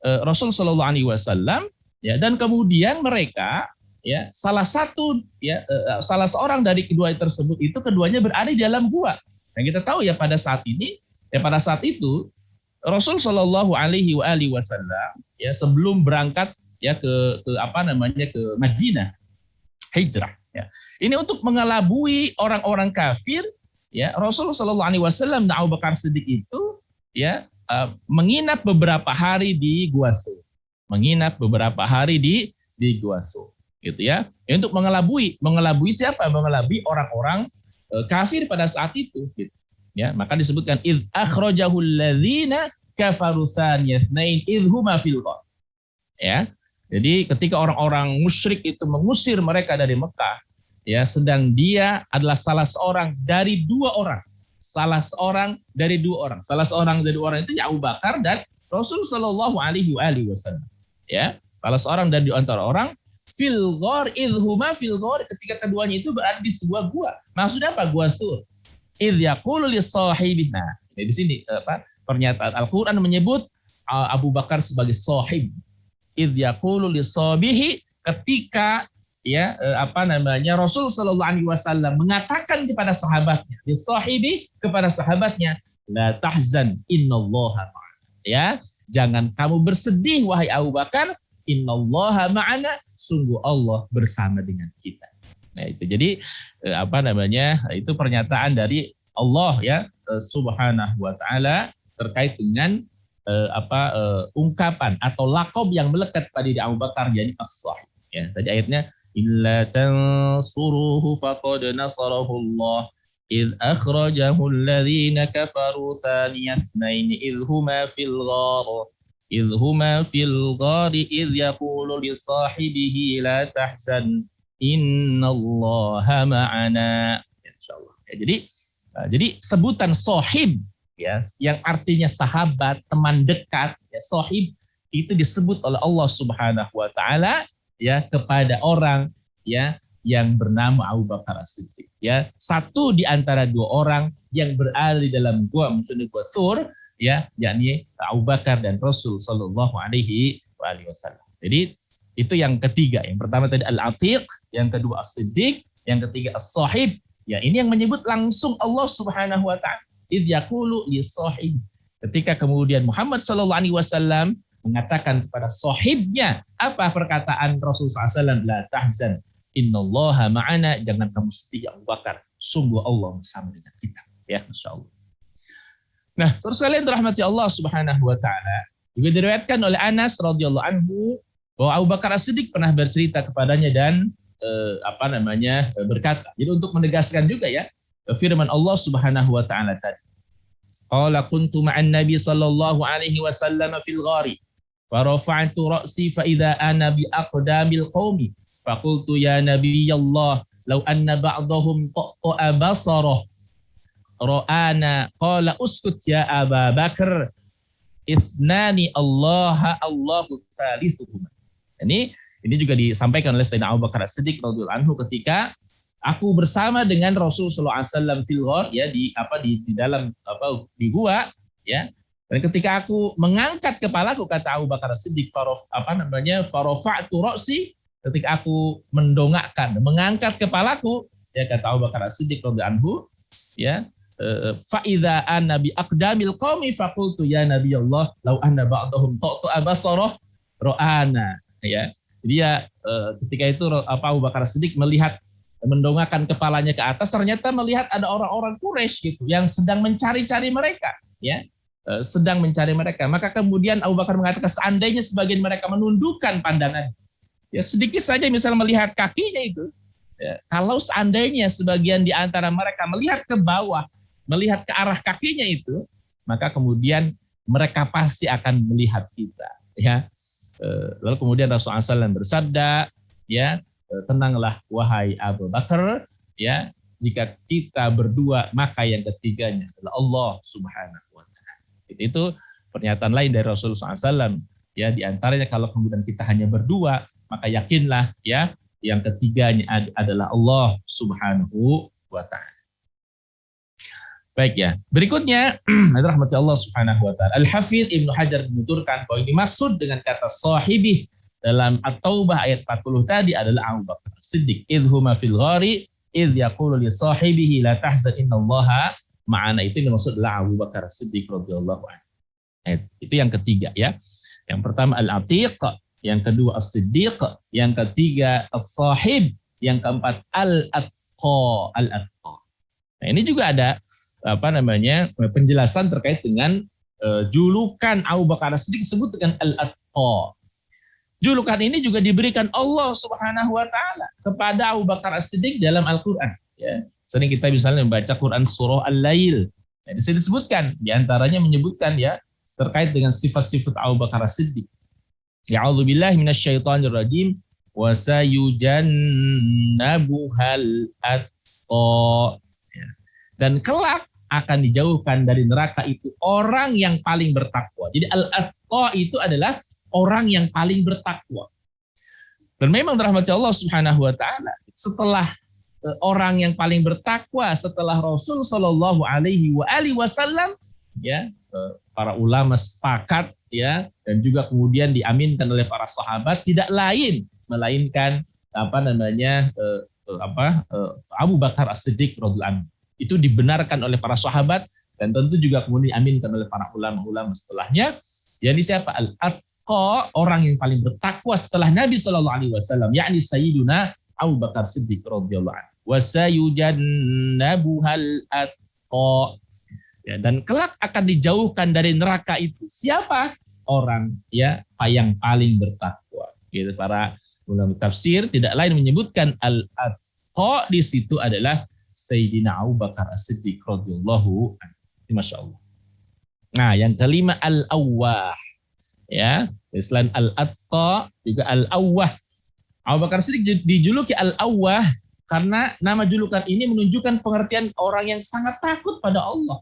Rasul sallallahu alaihi wasallam, ya, dan kemudian mereka ya salah seorang dari kedua tersebut itu keduanya berada di dalam gua. Nah, kita tahu ya pada saat itu Rasul sallallahu alaihi wasallam ya sebelum berangkat ya ke Madinah hijrah, ya. Ini untuk mengelabui orang-orang kafir, ya, Rasul sallallahu alaihi wasallam dan Abu Bakar Siddiq itu ya menginap beberapa hari di Gua Sur. Di Gua Sur, gitu ya. Untuk mengelabui siapa? Mengelabui orang-orang kafir pada saat itu, gitu. Ya, maka disebutkan idz akhrajahu alladzina kafaru tsaniyasnain idz huma fil ghar. Ya. Jadi ketika orang-orang musyrik itu mengusir mereka dari Mekah, ya, sedang dia adalah salah seorang dari dua orang. Salah seorang dari dua orang itu ya Abu Bakar dan Rasul sallallahu alaihi wasallam. Ya, salah seorang dari antara orang fil ghar idhuma fil ghar, ketika keduanya itu berada di sebuah gua. Maksudnya apa? Gua Sur. Idh yaqulu li sahibihi. Nah, di sini pernyataan Al-Qur'an menyebut Abu Bakar sebagai sahib. Idh yaqulu li sahibihi, ketika ya Rasul sallallahu alaihi wasallam mengatakan kepada sahabatnya, li sahibi, kepada sahabatnya, la tahzan innallaha ma'ana. Ya, jangan kamu bersedih wahai Abu Bakar, innallaha ma'ana, sungguh Allah bersama dengan kita. Nah, itu jadi itu pernyataan dari Allah ya Subhanahu wa taala terkait dengan ungkapan atau lakob yang melekat pada diri Abu Bakar, yakni as-sahih. Ya, tadi ayatnya illa tansuruhu faqad nasarahu Allah idh akhrajahu alladhina kafaru thaniyasnain idh huma fil ghar idh yaqulu li sahibihi la tahzan innallaha ma'ana. Insyaallah. Ya, jadi sebutan sahib ya yang artinya sahabat, teman dekat, ya, sahib itu disebut oleh Allah Subhanahu wa taala ya kepada orang ya yang bernama Abu Bakar As-Siddiq, ya, satu di antara dua orang yang berada di dalam gua Sur, ya, yakni Abu Bakar dan Rasul sallallahu alaihi wasallam. Jadi itu yang ketiga. Yang pertama tadi Al-Atiq, yang kedua As-Siddiq, yang ketiga As-Sahib. Ya, ini yang menyebut langsung Allah Subhanahu wa taala. Idz yaqulu li sahib. Ketika kemudian Muhammad sallallahu alaihi wasallam mengatakan kepada sahibnya, apa perkataan Rasul sallallahu alaihi wasallam? La tahzan innallaha ma'ana, jangan kamu sedih Abu Bakar, sungguh Allah bersama dengan kita. Ya, Masya Allah. Nah, terus kalian dirahmati Allah Subhanahu wa taala, juga diriwayatkan oleh Anas radhiyallahu anhu bahwa Abu Bakar As-Siddiq pernah bercerita kepadanya dan berkata. Jadi untuk menegaskan juga ya firman Allah Subhanahu wa taala tadi. Qala kuntu ma'an Nabi sallallahu alaihi wasallam fil ghari fa rafa'tu ra'si fa idza ana bi aqdamil qaumi fa qultu ya Nabiyallah law anna ba'dahum ta'a basarah ra'ana qala uskut ya Aba Bakar ithnani Allahu thalithuhuma. Ini juga disampaikan oleh Sayyidina Abu Bakar As-Siddiq radhiyallahu anhu ketika aku bersama dengan Rasul sallallahu alaihi wasallam fil ghar, ya di dalam di gua, ya. Dan ketika aku mengangkat kepalaku, kata Abu Bakar As-Siddiq, farafa'tu ra'si, ketika aku mengangkat kepalaku, ya kata Abu Bakar As-Siddiq radhiyallahu anhu, ya, fa idza ana bi aqdamil qaumi faqultu ya Nabiyallah law anna ba'dahum ta'ta basarah ra'ana, ya. Jadi ya ketika itu Abu Bakar As-Siddiq mendongakkan kepalanya ke atas, ternyata melihat ada orang-orang Quraisy gitu yang sedang mencari-cari mereka, ya. Sedang mencari mereka. Maka kemudian Abu Bakar mengatakan seandainya sebagian mereka menundukkan pandangan, ya sedikit saja misal melihat kakinya itu, ya, kalau seandainya sebagian di antara mereka melihat ke bawah, melihat ke arah kakinya itu, maka kemudian mereka pasti akan melihat kita, ya. Lalu kemudian Rasulullah SAW bersabda, ya, tenanglah wahai Abu Bakar, ya, jika kita berdua maka yang ketiganya adalah Allah Subhanahu wa taala. Itu pernyataan lain dari Rasulullah SAW, ya, di antaranya kalau kemudian kita hanya berdua maka yakinlah, ya, yang ketiganya adalah Allah Subhanahu wa taala. Baik, ya. Berikutnya rahmati Allah Subhanahu wa taala. Al-Hafidz Ibnu Hajar menuturkan bahwa yang dimaksud dengan kata sahibih dalam At-Taubah ayat 40 tadi adalah Abu Bakar Siddiq. Idhuma fil ghari idh yaqulu li sahibihi la tahzan innallaha ma'ana. Itu yang dimaksud adalah Abu Bakar Siddiq radhiyallahu anhu. Itu yang ketiga, ya. Yang pertama Al-Atiq, yang kedua As-Siddiq, yang ketiga As-Sahib, yang keempat Al-Atqa, Al-Atqa. Nah, ini juga ada penjelasan terkait dengan julukan Abu Bakar As-Siddiq disebut dengan Al-Atqa. Julukan ini juga diberikan Allah Subhanahu wa taala kepada Abu Bakar As-Siddiq dalam Al-Qur'an, ya. Sering kita misalnya membaca Quran surah Al-Lail. Ya, disebutkan di antaranya menyebutkan, ya, terkait dengan sifat-sifat Abu Bakar As-Siddiq. Ya'udzubillahi minasyaitonir rajim wa sayujannabuhal atqa. Dan kelak akan dijauhkan dari neraka itu orang yang paling bertakwa. Jadi al-atqa itu adalah orang yang paling bertakwa. Dan memang rahmat Allah Subhanahu wa taala, setelah orang yang paling bertakwa setelah Rasul sallallahu alaihi wasallam, ya, para ulama sepakat, ya, dan juga kemudian diaminkan oleh para sahabat, tidak lain melainkan Abu Bakar As-Siddiq radhiyallahu anhu. Itu dibenarkan oleh para sahabat dan tentu juga kemudian diaminkan oleh para ulama-ulama setelahnya. Yakni siapa? Al-Atqa, orang yang paling bertakwa setelah Nabi sallallahu alaihi wasallam, yakni Sayyiduna Abu Bakar Siddiq radhiyallahu anhu. Wa sayujannabuhal atqa. Ya, dan kelak akan dijauhkan dari neraka itu siapa? Orang, ya, yang paling bertakwa. Gitu, para ulama tafsir tidak lain menyebutkan al-atqa di situ adalah Sayyidina Abu Bakar As-Siddiq radhiyallahu anhu. Masya Allah. Nah, yang kelima Al-Awwah, ya. Selain Al-Atqa juga Al-Awwah. Abu Bakar As-Siddiq dijuluki Al-Awwah karena nama julukan ini menunjukkan pengertian orang yang sangat takut pada Allah.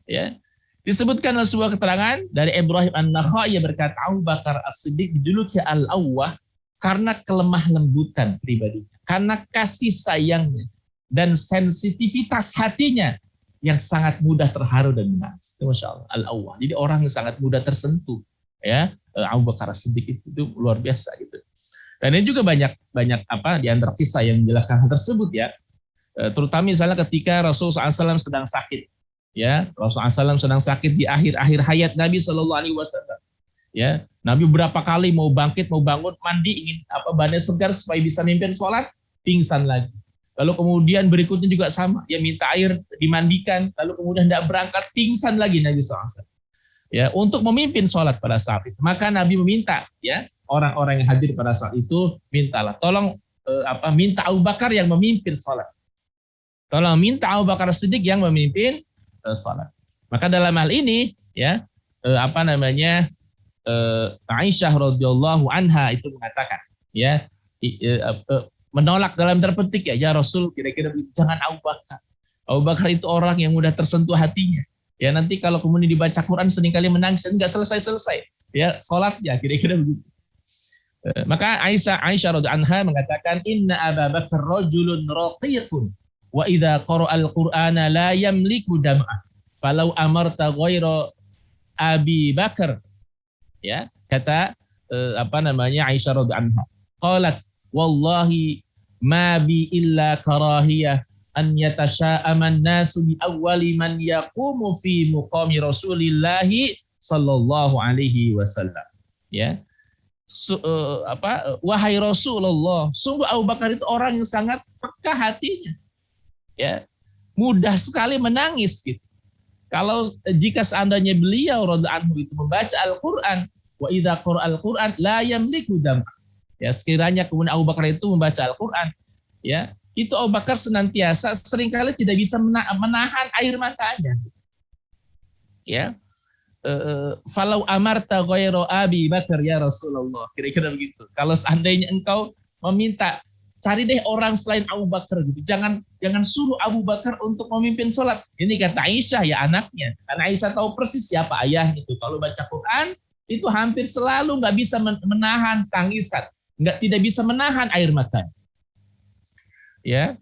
Ya. Disebutkan dalam sebuah keterangan dari Ibrahim An-Nakhai yang berkata Abu Bakar As-Siddiq dijuluki Al-Awwah karena kelemah lembutan pribadinya, karena kasih sayangnya dan sensitivitas hatinya yang sangat mudah terharu dan menangis. Itu Masya Allah, Al-Awwah. Jadi orang yang sangat mudah tersentuh, ya. Abu Bakar As-Siddiq itu luar biasa gitu. Dan ini juga banyak di antara kisah yang menjelaskan hal tersebut, ya. Terutama misalnya ketika Rasulullah SAW sedang sakit, ya. Rasulullah SAW sedang sakit di akhir-akhir hayat Nabi SAW. Ya, Nabi berapa kali mau bangkit, mau bangun, mandi, ingin badannya segar supaya bisa mimpin sholat, pingsan lagi. Lalu kemudian berikutnya juga sama, dia minta air dimandikan, lalu kemudian tidak berangkat, pingsan lagi Nabi SAW. Ya, untuk memimpin sholat pada saat itu. Maka Nabi meminta, ya, orang-orang yang hadir pada saat itu, mintalah, tolong minta Abu Bakar yang memimpin sholat. Tolong minta Abu Bakar Siddiq yang memimpin sholat. Maka dalam hal ini, ya, Aisyah radhiyallahu anha itu mengatakan, ya, menolak dalam terpetik, ya Rasul, kira-kira jangan Abu Bakar. Abu Bakar itu orang yang mudah tersentuh hatinya. Ya, nanti kalau kemudian dibaca Quran seringkali menangis, enggak selesai-selesai. Ya, sholatnya kira-kira begitu. Maka Aisyah radhiyallahu anha mengatakan, inna Abu Bakar rajulun raqiqun wa idza qara'al Qur'ana la yamliku dam'a. Falau amarta ghaira Abi Bakar. Ya, kata Aisyah radhiyallahu anha. Qalat wallahi ma bi illa karahiyah an yatasha'aman nasu bi awwali man yaqumu fi muqami Rasulillahi sallallahu alaihi wasallam. Ya. Wahai Rasulullah, sungguh Abu Bakar itu orang yang sangat peka hatinya. Ya. Mudah sekali menangis gitu. Kalau jika seandainya beliau radhiyallahu anhu itu membaca Al-Qur'an, wa idza qara'al Qur'an la yamliku dam'a. Ya, sekiranya kemudian Abu Bakar itu membaca Al-Qur'an, ya, itu Abu Bakar senantiasa seringkali tidak bisa menahan air matanya. Ya. Falau amarta ghairu Abi Bakar ya Rasulullah. Kira-kira begitu. Kalau seandainya engkau meminta, cari deh orang selain Abu Bakar gitu. Jangan suruh Abu Bakar untuk memimpin sholat. Ini kata Aisyah, ya anaknya. Karena Aisyah tahu persis siapa ayahnya itu. Kalau baca Quran itu hampir selalu nggak bisa menahan tangisan, tidak bisa menahan air mata. Ya,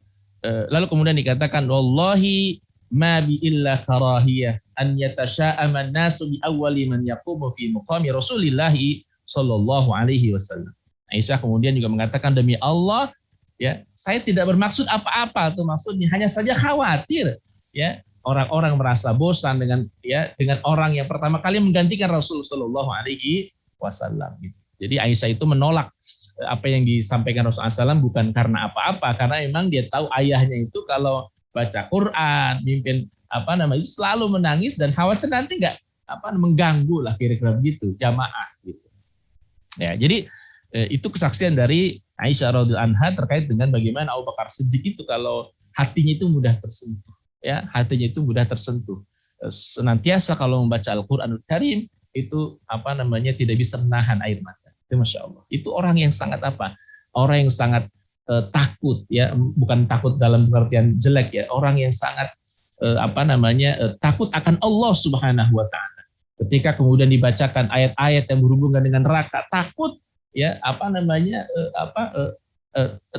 lalu kemudian dikatakan, wallahi ma bi illa karahiyah an yatasha'ama an-nasu bi awwali man yaqumu fi muqami Rasulillahi sallallahu alaihi wasallam. Aisyah kemudian juga mengatakan, demi Allah, ya, saya tidak bermaksud apa-apa tuh maksudnya, hanya saja khawatir, ya, orang-orang merasa bosan dengan orang yang pertama kali menggantikan Rasul sallallahu alaihi wasallam gitu. Jadi Aisyah itu menolak apa yang disampaikan Rasulullah SAW bukan karena apa-apa, karena memang dia tahu ayahnya itu kalau baca Quran, mimpin itu selalu menangis dan khawatir nanti nggak mengganggu lah kira-kira begitu jamaah gitu. Ya, jadi itu kesaksian dari Aisyah radhiyallahu anha terkait dengan bagaimana Abu Bakar Siddiq itu kalau hatinya itu mudah tersentuh, ya, hatinya itu mudah tersentuh. Senantiasa kalau membaca Al-Qur'anul Karim itu tidak bisa menahan air mata. Itu Masya Allah. Itu orang yang sangat orang yang sangat takut, ya, bukan takut dalam pengertian jelek, ya, orang yang sangat takut akan Allah Subhanahu wa taala. Ketika kemudian dibacakan ayat-ayat yang berhubungan dengan neraka, takut, ya,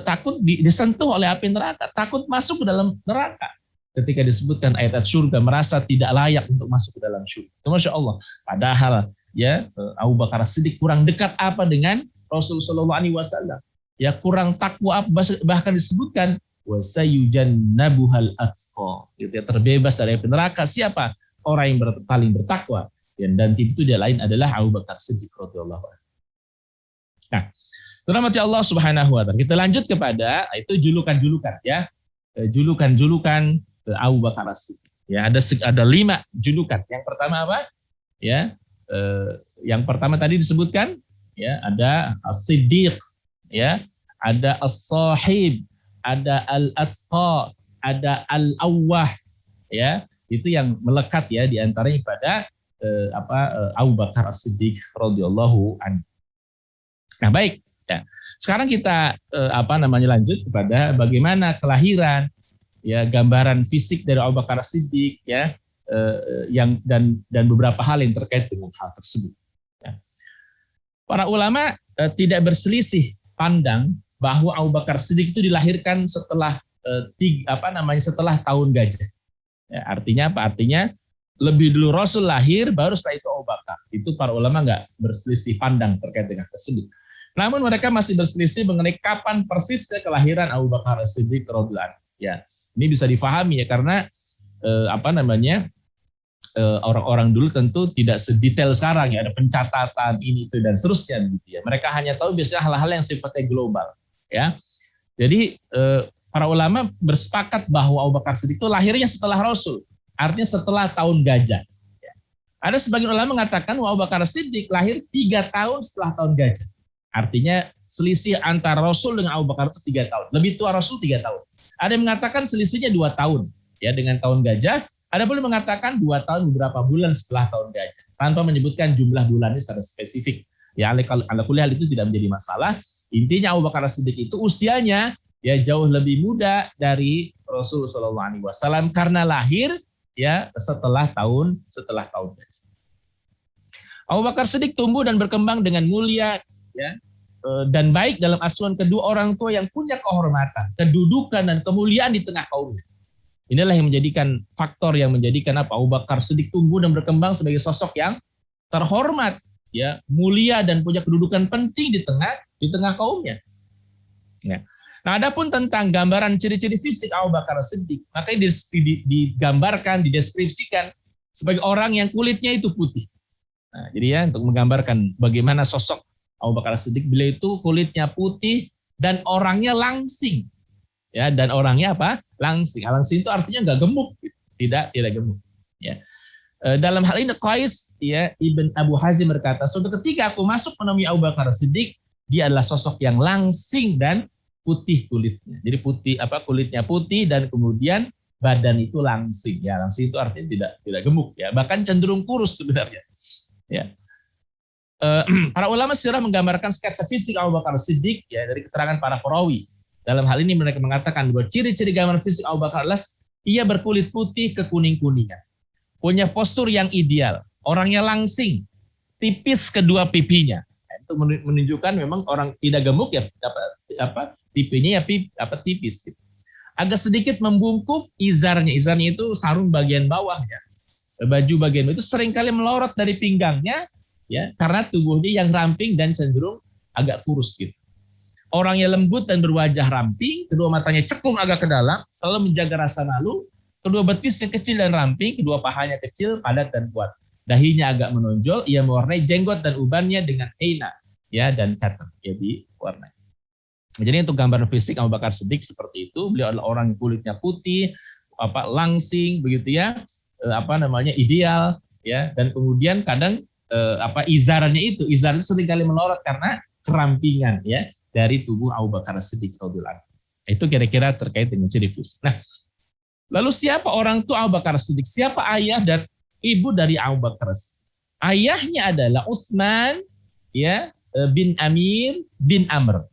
takut disentuh oleh api neraka, takut masuk ke dalam neraka. Ketika disebutkan ayat surga, merasa tidak layak untuk masuk ke dalam surga. Itu Masya Allah. Padahal, ya, Abu Bakar Siddiq kurang dekat dengan Rasulullah sallallahu alaihi wasallam. Ya, kurang takwa, bahkan disebutkan wasayujannabuhal atqa. Gitu ya, terbebas dari api neraka siapa? Orang yang paling bertakwa. Dan itu dia lain adalah Abu Bakar Siddiq radhiyallahu anhu. Nah, rahmati Allah Subhanahu wa taala. Kita lanjut kepada itu julukan-julukan, ya. Julukan-julukan Abu Bakar Siddiq. Ya, ada 5 julukan. Yang pertama apa? Ya, yang pertama tadi disebutkan, ya, ada As-Siddiq, ya, ada As-Sahib, ada Al-Atqa, ada Al-Awwah, ya, itu yang melekat, ya, di antaranya pada Abu Bakar As-Siddiq radhiyallahu anhu. Nah, baik, ya. Sekarang kita lanjut kepada bagaimana kelahiran, ya, gambaran fisik dari Abu Bakar As-Siddiq, ya, dan beberapa hal yang terkait dengan hal tersebut. Ya. Para ulama tidak berselisih pandang bahwa Abu Bakar Siddiq itu dilahirkan setelah setelah tahun gajah. Ya, artinya apa? Artinya lebih dulu Rasul lahir, baru setelah itu Abu Bakar. Itu para ulama nggak berselisih pandang terkait dengan tersebut. Namun mereka masih berselisih mengenai kapan persis kelahiran Abu Bakar Siddiq radhiyallahu anhu. Ya, ini bisa difahami, ya, karena orang-orang dulu tentu tidak sedetail sekarang, ya, ada pencatatan ini itu dan seterusnya gitu, ya. Mereka hanya tahu biasanya hal-hal yang sifatnya global, ya. Jadi para ulama bersepakat bahwa Abu Bakar Siddiq itu lahirnya setelah Rasul, artinya setelah tahun gajah. Ada sebagian ulama mengatakan bahwa Abu Bakar Siddiq lahir 3 tahun setelah tahun gajah. Artinya selisih antara Rasul dengan Abu Bakar itu 3 tahun. Lebih tua Rasul 3 tahun. Ada yang mengatakan selisihnya 2 tahun ya dengan tahun gajah. Ada pula mengatakan 2 tahun beberapa bulan setelah tahun gajah. Tanpa menyebutkan jumlah bulannya secara spesifik. Ya ala kulli hal itu tidak menjadi masalah. Intinya Abu Bakar Siddiq itu usianya ya jauh lebih muda dari Rasul Shallallahu Alaihi Wasallam karena lahir ya setelah tahun gajah. Abu Bakar Siddiq tumbuh dan berkembang dengan mulia ya dan baik dalam asuhan kedua orang tua yang punya kehormatan, kedudukan dan kemuliaan di tengah kaumnya. Inilah yang menjadikan faktor yang menjadikan Abu Bakar Siddiq tumbuh dan berkembang sebagai sosok yang terhormat, ya, mulia dan punya kedudukan penting di tengah kaumnya. Ya. Nah, adapun tentang gambaran ciri-ciri fisik Abu Bakar Siddiq, makanya digambarkan, dideskripsikan sebagai orang yang kulitnya itu putih. Nah, jadi ya untuk menggambarkan bagaimana sosok Abu Bakar Siddiq, beliau itu kulitnya putih dan orangnya langsing. Ya, dan orangnya apa? Langsing. Langsing itu artinya enggak gemuk, tidak gemuk, ya. Dalam hal ini Qais ya Ibn Abu Hazim berkata, suatu ketika aku masuk menemui Abu Bakar Siddiq, dia adalah sosok yang langsing dan putih kulitnya. Jadi kulitnya putih dan kemudian badan itu langsing. Ya, langsing itu artinya tidak gemuk ya, bahkan cenderung kurus sebenarnya. Ya. Para ulama sirah menggambarkan sketsa fisik Abu Bakar Siddiq ya dari keterangan para perawi. Dalam hal ini mereka mengatakan bahwa ciri-ciri gambaran fisik Abu Bakar adalah ia berkulit putih kekuning-kuningan, punya postur yang ideal, orangnya langsing, tipis kedua pipinya. Itu menunjukkan memang orang tidak gemuk ya pipinya ya tipis. Gitu. Agak sedikit membungkuk izarnya. Izarnya itu sarung bagian bawahnya. Baju bagian itu seringkali melorot dari pinggangnya ya karena tubuhnya yang ramping dan cenderung agak kurus gitu. Orangnya lembut dan berwajah ramping, kedua matanya cekung agak ke dalam, selalu menjaga rasa malu, kedua betisnya kecil dan ramping, kedua pahanya kecil, padat dan kuat. Dahinya agak menonjol, ia mewarnai jenggot dan ubannya dengan henna ya dan kater ya diwarnai. Jadi untuk gambaran fisik Abu Bakar Siddiq seperti itu, beliau adalah orang yang kulitnya putih, langsing begitu ya. Ideal ya, dan kemudian kadang izarnya seringkali melorot karena kerampingan ya dari tubuh Abu Bakar Siddiq radhiyallahu anhu. Itu kira-kira terkait dengan ciri fisik. Nah, lalu siapa orang tua Abu Bakar Siddiq? Siapa ayah dan ibu dari Abu Bakar Siddiq? Ayahnya adalah Utsman ya bin Amir bin Amr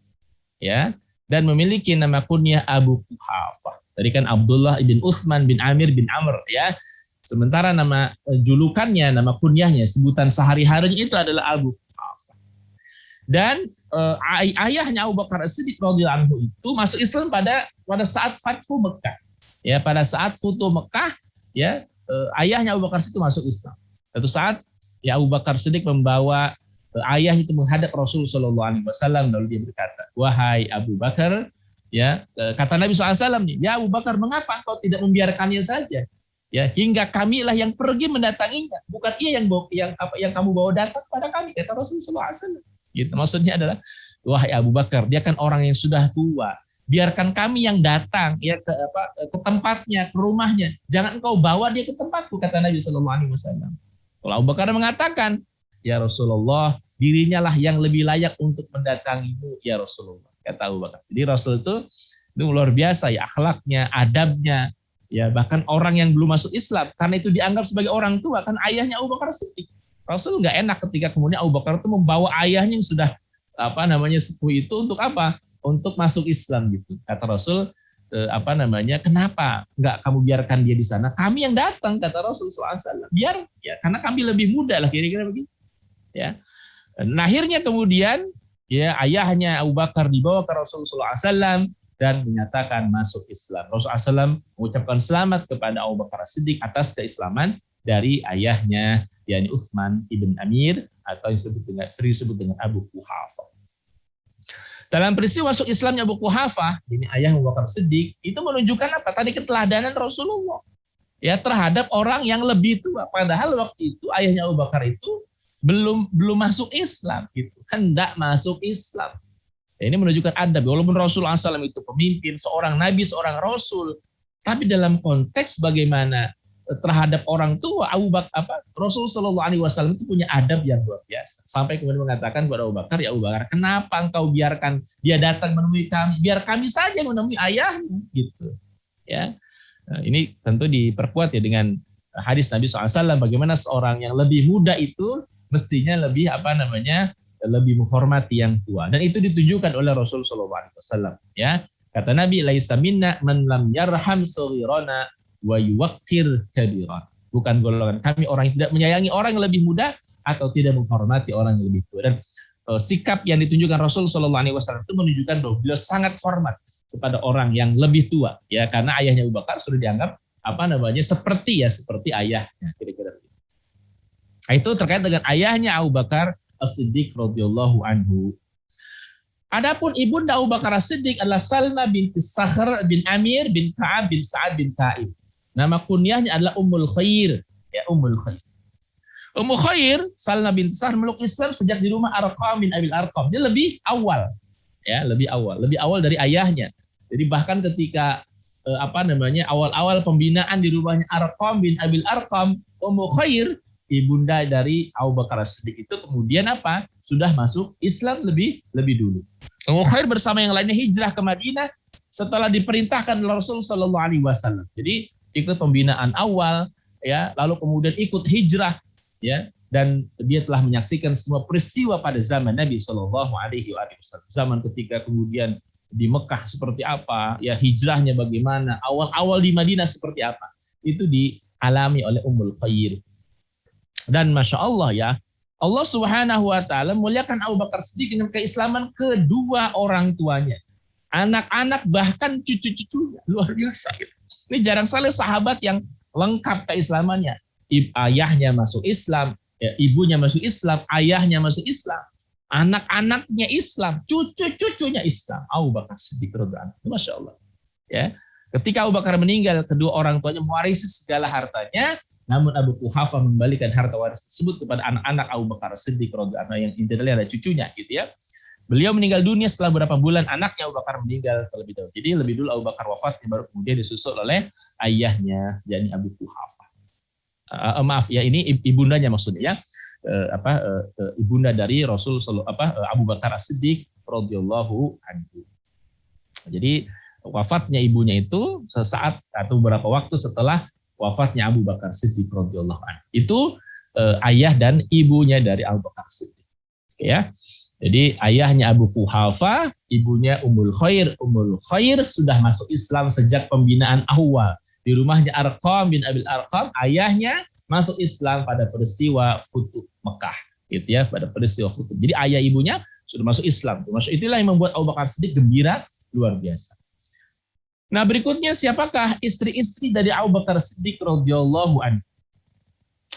ya, dan memiliki nama kunyah Abu Quhafah. Tadi kan Abdullah bin Utsman bin Amir bin Amr ya. Sementara nama julukannya, nama kunyahnya, sebutan sehari-harinya itu adalah Abu Quhafah. Dan ayahnya Abu Bakar Siddiq radhiyallahu anhu itu masuk Islam pada saat Fathu Mekah. Ya, pada saat Futuh Mekah, ya, ayahnya Abu Bakar Siddiq masuk Islam. Suatu saat ya Abu Bakar Siddiq membawa ayah itu menghadap Rasul Shallallahu Alaihi Wasallam, lalu dia berkata, wahai Abu Bakar, ya, kata Nabi SAW nih, ya Abu Bakar, mengapa engkau tidak membiarkannya saja? Ya, hingga kamilah yang pergi mendatanginya, bukan ia yang kamu bawa datang pada kami, kata Rasul SAW. Gitu. Maksudnya adalah, wahai Abu Bakar, dia kan orang yang sudah tua, biarkan kami yang datang ya ke tempatnya, ke rumahnya. Jangan engkau bawa dia ke tempatku, kata Nabi SAW. Kalau Abu Bakar mengatakan, ya Rasulullah, dirinya lah yang lebih layak untuk mendatangimu, ya Rasulullah, kata Abu Bakar. Jadi Rasul itu luar biasa ya akhlaknya, adabnya, ya bahkan orang yang belum masuk Islam karena itu dianggap sebagai orang tua, kan ayahnya Abu Bakar Siddiq. Rasul nggak enak ketika kemudian Abu Bakar itu membawa ayahnya yang sudah sepuh itu untuk apa? Untuk masuk Islam gitu. Kata Rasul, kenapa nggak kamu biarkan dia di sana? Kami yang datang, kata Rasul SAW. Biar ya, karena kami lebih muda lah, kira-kira begitu. Ya. Nah, akhirnya kemudian ya ayahnya Abu Bakar dibawa ke Rasulullah SAW dan menyatakan masuk Islam. Rasulullah SAW mengucapkan selamat kepada Abu Bakar Siddiq atas keislaman dari ayahnya, yakni Utsman ibn Amir atau yang sering disebut dengan Abu Quhafah. Dalam peristiwa masuk Islamnya Abu Quhafah, ini ayah Abu Bakar Siddiq, itu menunjukkan apa? Tadi keteladanan Rasulullah ya terhadap orang yang lebih tua. Padahal waktu itu ayahnya Abu Bakar itu belum masuk Islam, gitu. Hendak masuk Islam. Ya, ini menunjukkan adab. Walaupun Rasulullah SAW itu pemimpin, seorang nabi, seorang rasul, tapi dalam konteks bagaimana terhadap orang tua, Rasul Shallallahu Alaihi Wasallam itu punya adab yang luar biasa. Sampai kemudian mengatakan kepada Abu Bakar, ya Abu Bakar, kenapa engkau biarkan dia datang menemui kami? Biar kami saja menemui ayahmu, gitu. Ya, nah, ini tentu diperkuat ya dengan hadis Nabi SAW. Bagaimana seorang yang lebih muda itu mestinya lebih lebih menghormati yang tua. Dan itu ditujukan oleh Rasul Shallallahu Alaihi Wasallam. Ya, kata Nabi, laisa minna man lam yarham saghirana wa yuwaqqir kabiran. Bukan golongan kami orang yang tidak menyayangi orang yang lebih muda atau tidak menghormati orang yang lebih tua. Dan sikap yang ditunjukkan Rasul Shallallahu Alaihi Wasallam itu menunjukkan bahwa beliau sangat hormat kepada orang yang lebih tua, ya, karena ayahnya Abu Bakar sudah dianggap seperti ayahnya, kira-kira begitu. Nah, itu terkait dengan ayahnya Abu Bakar As-Siddiq radhiyallahu anhu. Adapun ibunda Abu Bakar As-Siddiq adalah Salma binti Sakhr bin Amir bin Ka'ab bin Sa'ad bin Ka'ib. Nama kunyahnya adalah Ummul Khair, ya, Ummul Khair. Ummul Khair, Salma binti Sakhr meluk Islam sejak di rumah Arqam bin Abil Arqam. Dia lebih awal, ya, lebih awal dari ayahnya. Jadi bahkan ketika awal-awal pembinaan di rumahnya Arqam bin Abil Arqam, Ummul Khair, ibunda dari Abu Bakar As-Siddiq itu kemudian sudah masuk Islam lebih dulu. Ummul Khair bersama yang lainnya hijrah ke Madinah setelah diperintahkan Rasul Shallallahu Alaihi Wasallam. Jadi ikut pembinaan awal, ya, lalu kemudian ikut hijrah, ya, dan dia telah menyaksikan semua peristiwa pada zaman Nabi Shallallahu Alaihi Wasallam. Zaman ketika kemudian di Mekah seperti apa, ya, hijrahnya bagaimana, awal-awal di Madinah seperti apa, itu dialami oleh Ummul Khair. Dan Masya Allah, ya, Allah Subhanahu Wa Taala muliakan Abu Bakar Siddiq dengan keislaman kedua orang tuanya, anak-anak bahkan cucu-cucunya, luar biasa. Ini jarang sekali sahabat yang lengkap keislamannya. Ayahnya masuk Islam, ya, ibunya masuk Islam, ayahnya masuk Islam, anak-anaknya Islam, cucu-cucunya Islam. Abu Bakar Siddiq radhiyallahu anhu, Masya Allah. Ya, ketika Abu Bakar meninggal, kedua orang tuanya mewarisi segala hartanya. Namun Abu Quhafah membalikan harta waris tersebut kepada anak-anak Abu Bakar Siddiq radhiyallahu anhu yang intinya ada cucunya, gitu ya. Beliau meninggal dunia setelah beberapa bulan anaknya Abu Bakar meninggal terlebih dahulu. Jadi lebih dulu Abu Bakar wafat, baru kemudian disusul oleh ayahnya, yakni Abu Quhafah. Ini ibundanya maksudnya, ya. Ibunda dari Rasul Abu Bakar As-Siddiq radhiyallahu anhu. Jadi wafatnya ibunya itu sesaat atau beberapa waktu setelah wafatnya Abu Bakar Siddiq radhiyallahu anhu. Itu ayah dan ibunya dari Abu Bakar Siddiq. Ya. Jadi ayahnya Abu Quhafah, ibunya Ummul Khair. Ummul Khair sudah masuk Islam sejak pembinaan awal. Di rumahnya Arqam bin Abil Arqam, ayahnya masuk Islam pada peristiwa Futuh Mekah, gitu ya, pada peristiwa Futuh. Jadi ayah ibunya sudah masuk Islam. Itulah yang membuat Abu Bakar Siddiq gembira luar biasa. Nah, berikutnya siapakah istri-istri dari Abu Bakar Siddiq radhiyallahu anhu?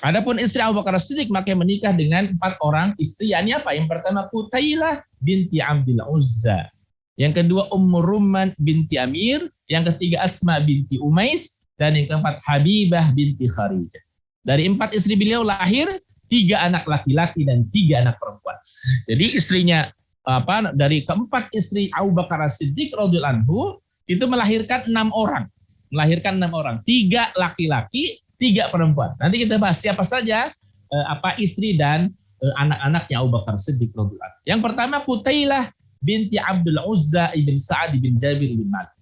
Adapun istri Abu Bakar Siddiq maka menikah dengan 4 orang istri. Yakni apa? Yang pertama Qutailah binti Abdul Uzza. Yang kedua Rumman binti Amir. Yang ketiga Asma binti Umais. Dan yang keempat Habibah binti Kharijah. Dari 4 istri beliau lahir 3 anak laki-laki dan 3 anak perempuan. Jadi istrinya dari keempat istri Abu Bakar Siddiq radhiyallahu anhu itu melahirkan 6 orang. Melahirkan 6 orang. 3 laki-laki, 3 perempuan. Nanti kita bahas siapa saja istri dan anak-anaknya Abu Bakar Siddiq radhiyallahu anhu. Yang pertama Qutailah binti Abdul Uzza ibn Sa'ad bin Jabir bin Malik.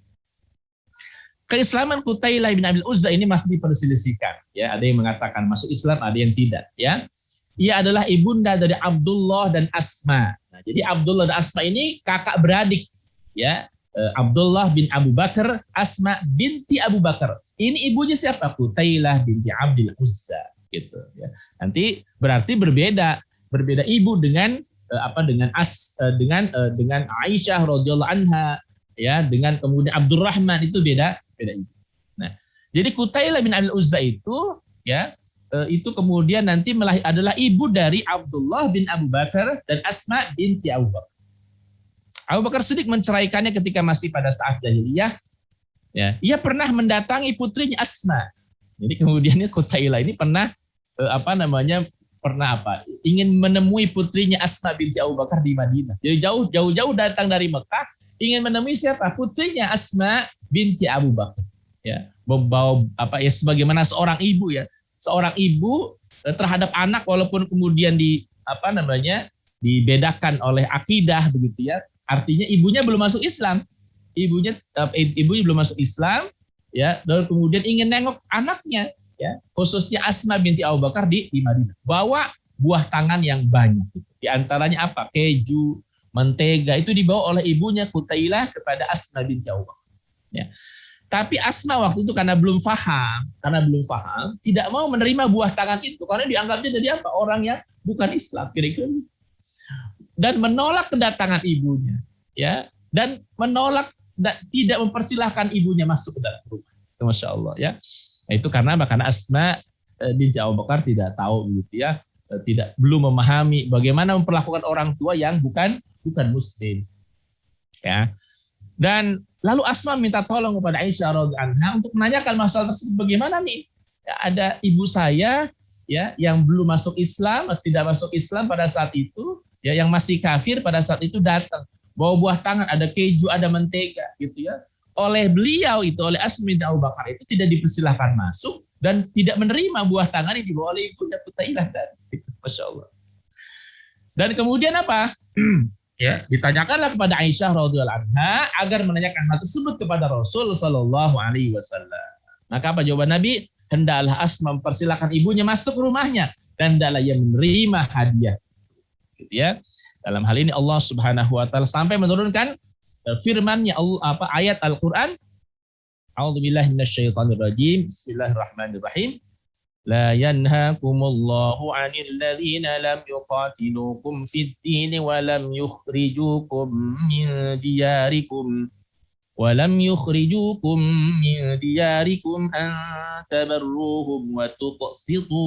Keislaman Qutailah bin Abdul Uzza ini masih diperselisihkan, ya. Ada yang mengatakan masuk Islam, ada yang tidak, ya. Ia adalah ibunda dari Abdullah dan Asma. Nah, jadi Abdullah dan Asma ini kakak beradik, ya. Abdullah bin Abu Bakar, Asma binti Abu Bakar. Ini ibunya siapa? Qutailah binti Abdul Uzza, gitu, ya. Nanti berarti berbeda ibu dengan dengan Aisyah radhiyallahu anha, ya, dengan kemudian Abdurrahman itu beda ibu. Nah, jadi Qutailah bin Abdul Uzza itu, ya, itu kemudian nanti adalah ibu dari Abdullah bin Abu Bakar dan Asma binti Abu Bakar. Abu Bakar Siddiq menceraikannya ketika masih pada saat jahiliyah. Ya, ia pernah mendatangi putrinya Asma. Jadi kemudian Qutailah ini pernah pernah apa? Ingin menemui putrinya Asma binti Abu Bakar di Madinah. Jadi jauh-jauh datang dari Mekah, ingin menemui siapa? Putrinya Asma binti Abu Bakar. Ya, membawa apa ya sebagaimana seorang ibu ya. Seorang ibu terhadap anak walaupun kemudian dibedakan oleh akidah begitu ya. Artinya ibunya belum masuk Islam. Ibunya belum masuk Islam ya, lalu kemudian ingin nengok anaknya ya, khususnya Asma binti Abu Bakar di Madinah. Bawa buah tangan yang banyak. Di antaranya apa? Keju, mentega itu dibawa oleh ibunya Qutailah kepada Asma binti Abu Bakar. Ya. Tapi Asma waktu itu karena belum paham, tidak mau menerima buah tangan itu karena dianggapnya dari apa? Orang yang bukan Islam kira-kira. Dan menolak kedatangan ibunya, ya, dan menolak tidak mempersilahkan ibunya masuk ke dalam rumah. Masya Allah ya. Nah, itu karena Asma binti Abu Bakar tidak tahu gitu ya, belum memahami bagaimana memperlakukan orang tua yang bukan Muslim. Ya. Dan lalu Asma minta tolong kepada Aisyah radhiyallahu anha untuk menanyakan masalah tersebut, bagaimana nih? Ya, ada ibu saya ya yang belum masuk Islam, tidak masuk Islam pada saat itu, ya yang masih kafir pada saat itu datang. Bawa buah tangan, ada keju, ada mentega gitu ya. Oleh beliau itu, oleh Asma binti Abu Bakar itu tidak dipersilahkan masuk dan tidak menerima buah tangan yang dibawa oleh ibunya Qutailah tadi. Masya Allah. Dan kemudian apa? Ya, ditanyakanlah kepada Aisyah radhiyallahu anha agar menanyakan hal tersebut kepada Rasul sallallahu alaihi wasallam. Maka apa jawaban Nabi? Hendaklah Asma mempersilahkan ibunya masuk ke rumahnya dan hendaklah ia menerima hadiah. Gitu ya. Dalam hal ini Allah Subhanahu wa taala sampai menurunkan firman-Nya ayat Al-Qur'an. A'udzubillahi minasyaitonir rajim. Bismillahirrahmanirrahim. La yanhaakumullahu 'anil ladzina lam yuqatilukum fid din wa lam yukhrijukum min diyarikum an tabarruhum wa tuqsitu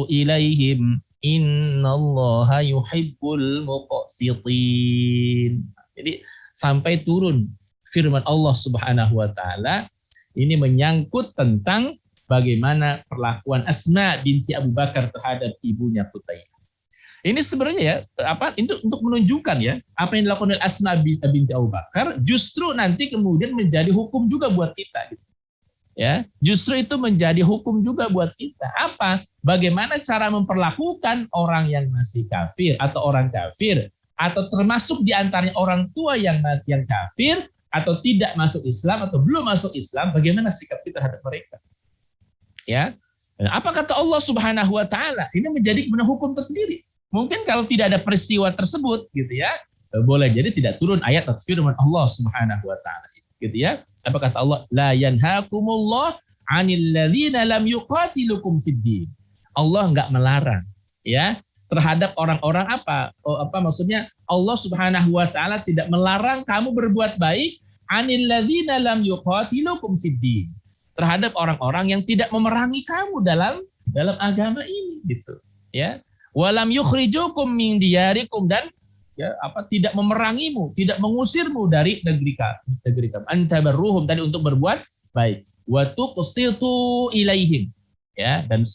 ilaihim innallaha yuhibbul muqsitin. Jadi sampai turun firman Allah Subhanahu wa taala ini menyangkut tentang bagaimana perlakuan Asma binti Abu Bakar terhadap ibunya Qutailah. Ini sebenarnya ya untuk menunjukkan ya apa yang dilakukan oleh Asma binti Abu Bakar justru nanti kemudian menjadi hukum juga buat kita. Gitu. Ya, justru itu menjadi hukum juga buat kita. Apa? Bagaimana cara memperlakukan orang yang masih kafir atau orang kafir atau termasuk di antaranya orang tua yang kafir atau tidak masuk Islam atau belum masuk Islam, bagaimana sikap kita terhadap mereka? Ya. Apa kata Allah Subhanahu wa taala? Ini menjadi hukum tersendiri. Mungkin kalau tidak ada peristiwa tersebut gitu ya, boleh jadi tidak turun ayat atau firman Allah Subhanahu wa taala gitu ya. Apa kata Allah? La yanhaakumullah 'anil ladzina lam yuqatilukum fid din. Allah enggak melarang ya terhadap orang-orang apa maksudnya Allah Subhanahu wa taala tidak melarang kamu berbuat baik 'anil ladzina lam yuqatilukum fid din. Terhadap orang-orang yang tidak memerangi kamu dalam agama ini gitu ya. Walam yukhrijukum min diyarikum dan ya tidak memerangimu, tidak mengusirmu dari negeri kamu. Antabarruhum tadi untuk berbuat baik. Wa tuqsitu ilaihim ya dan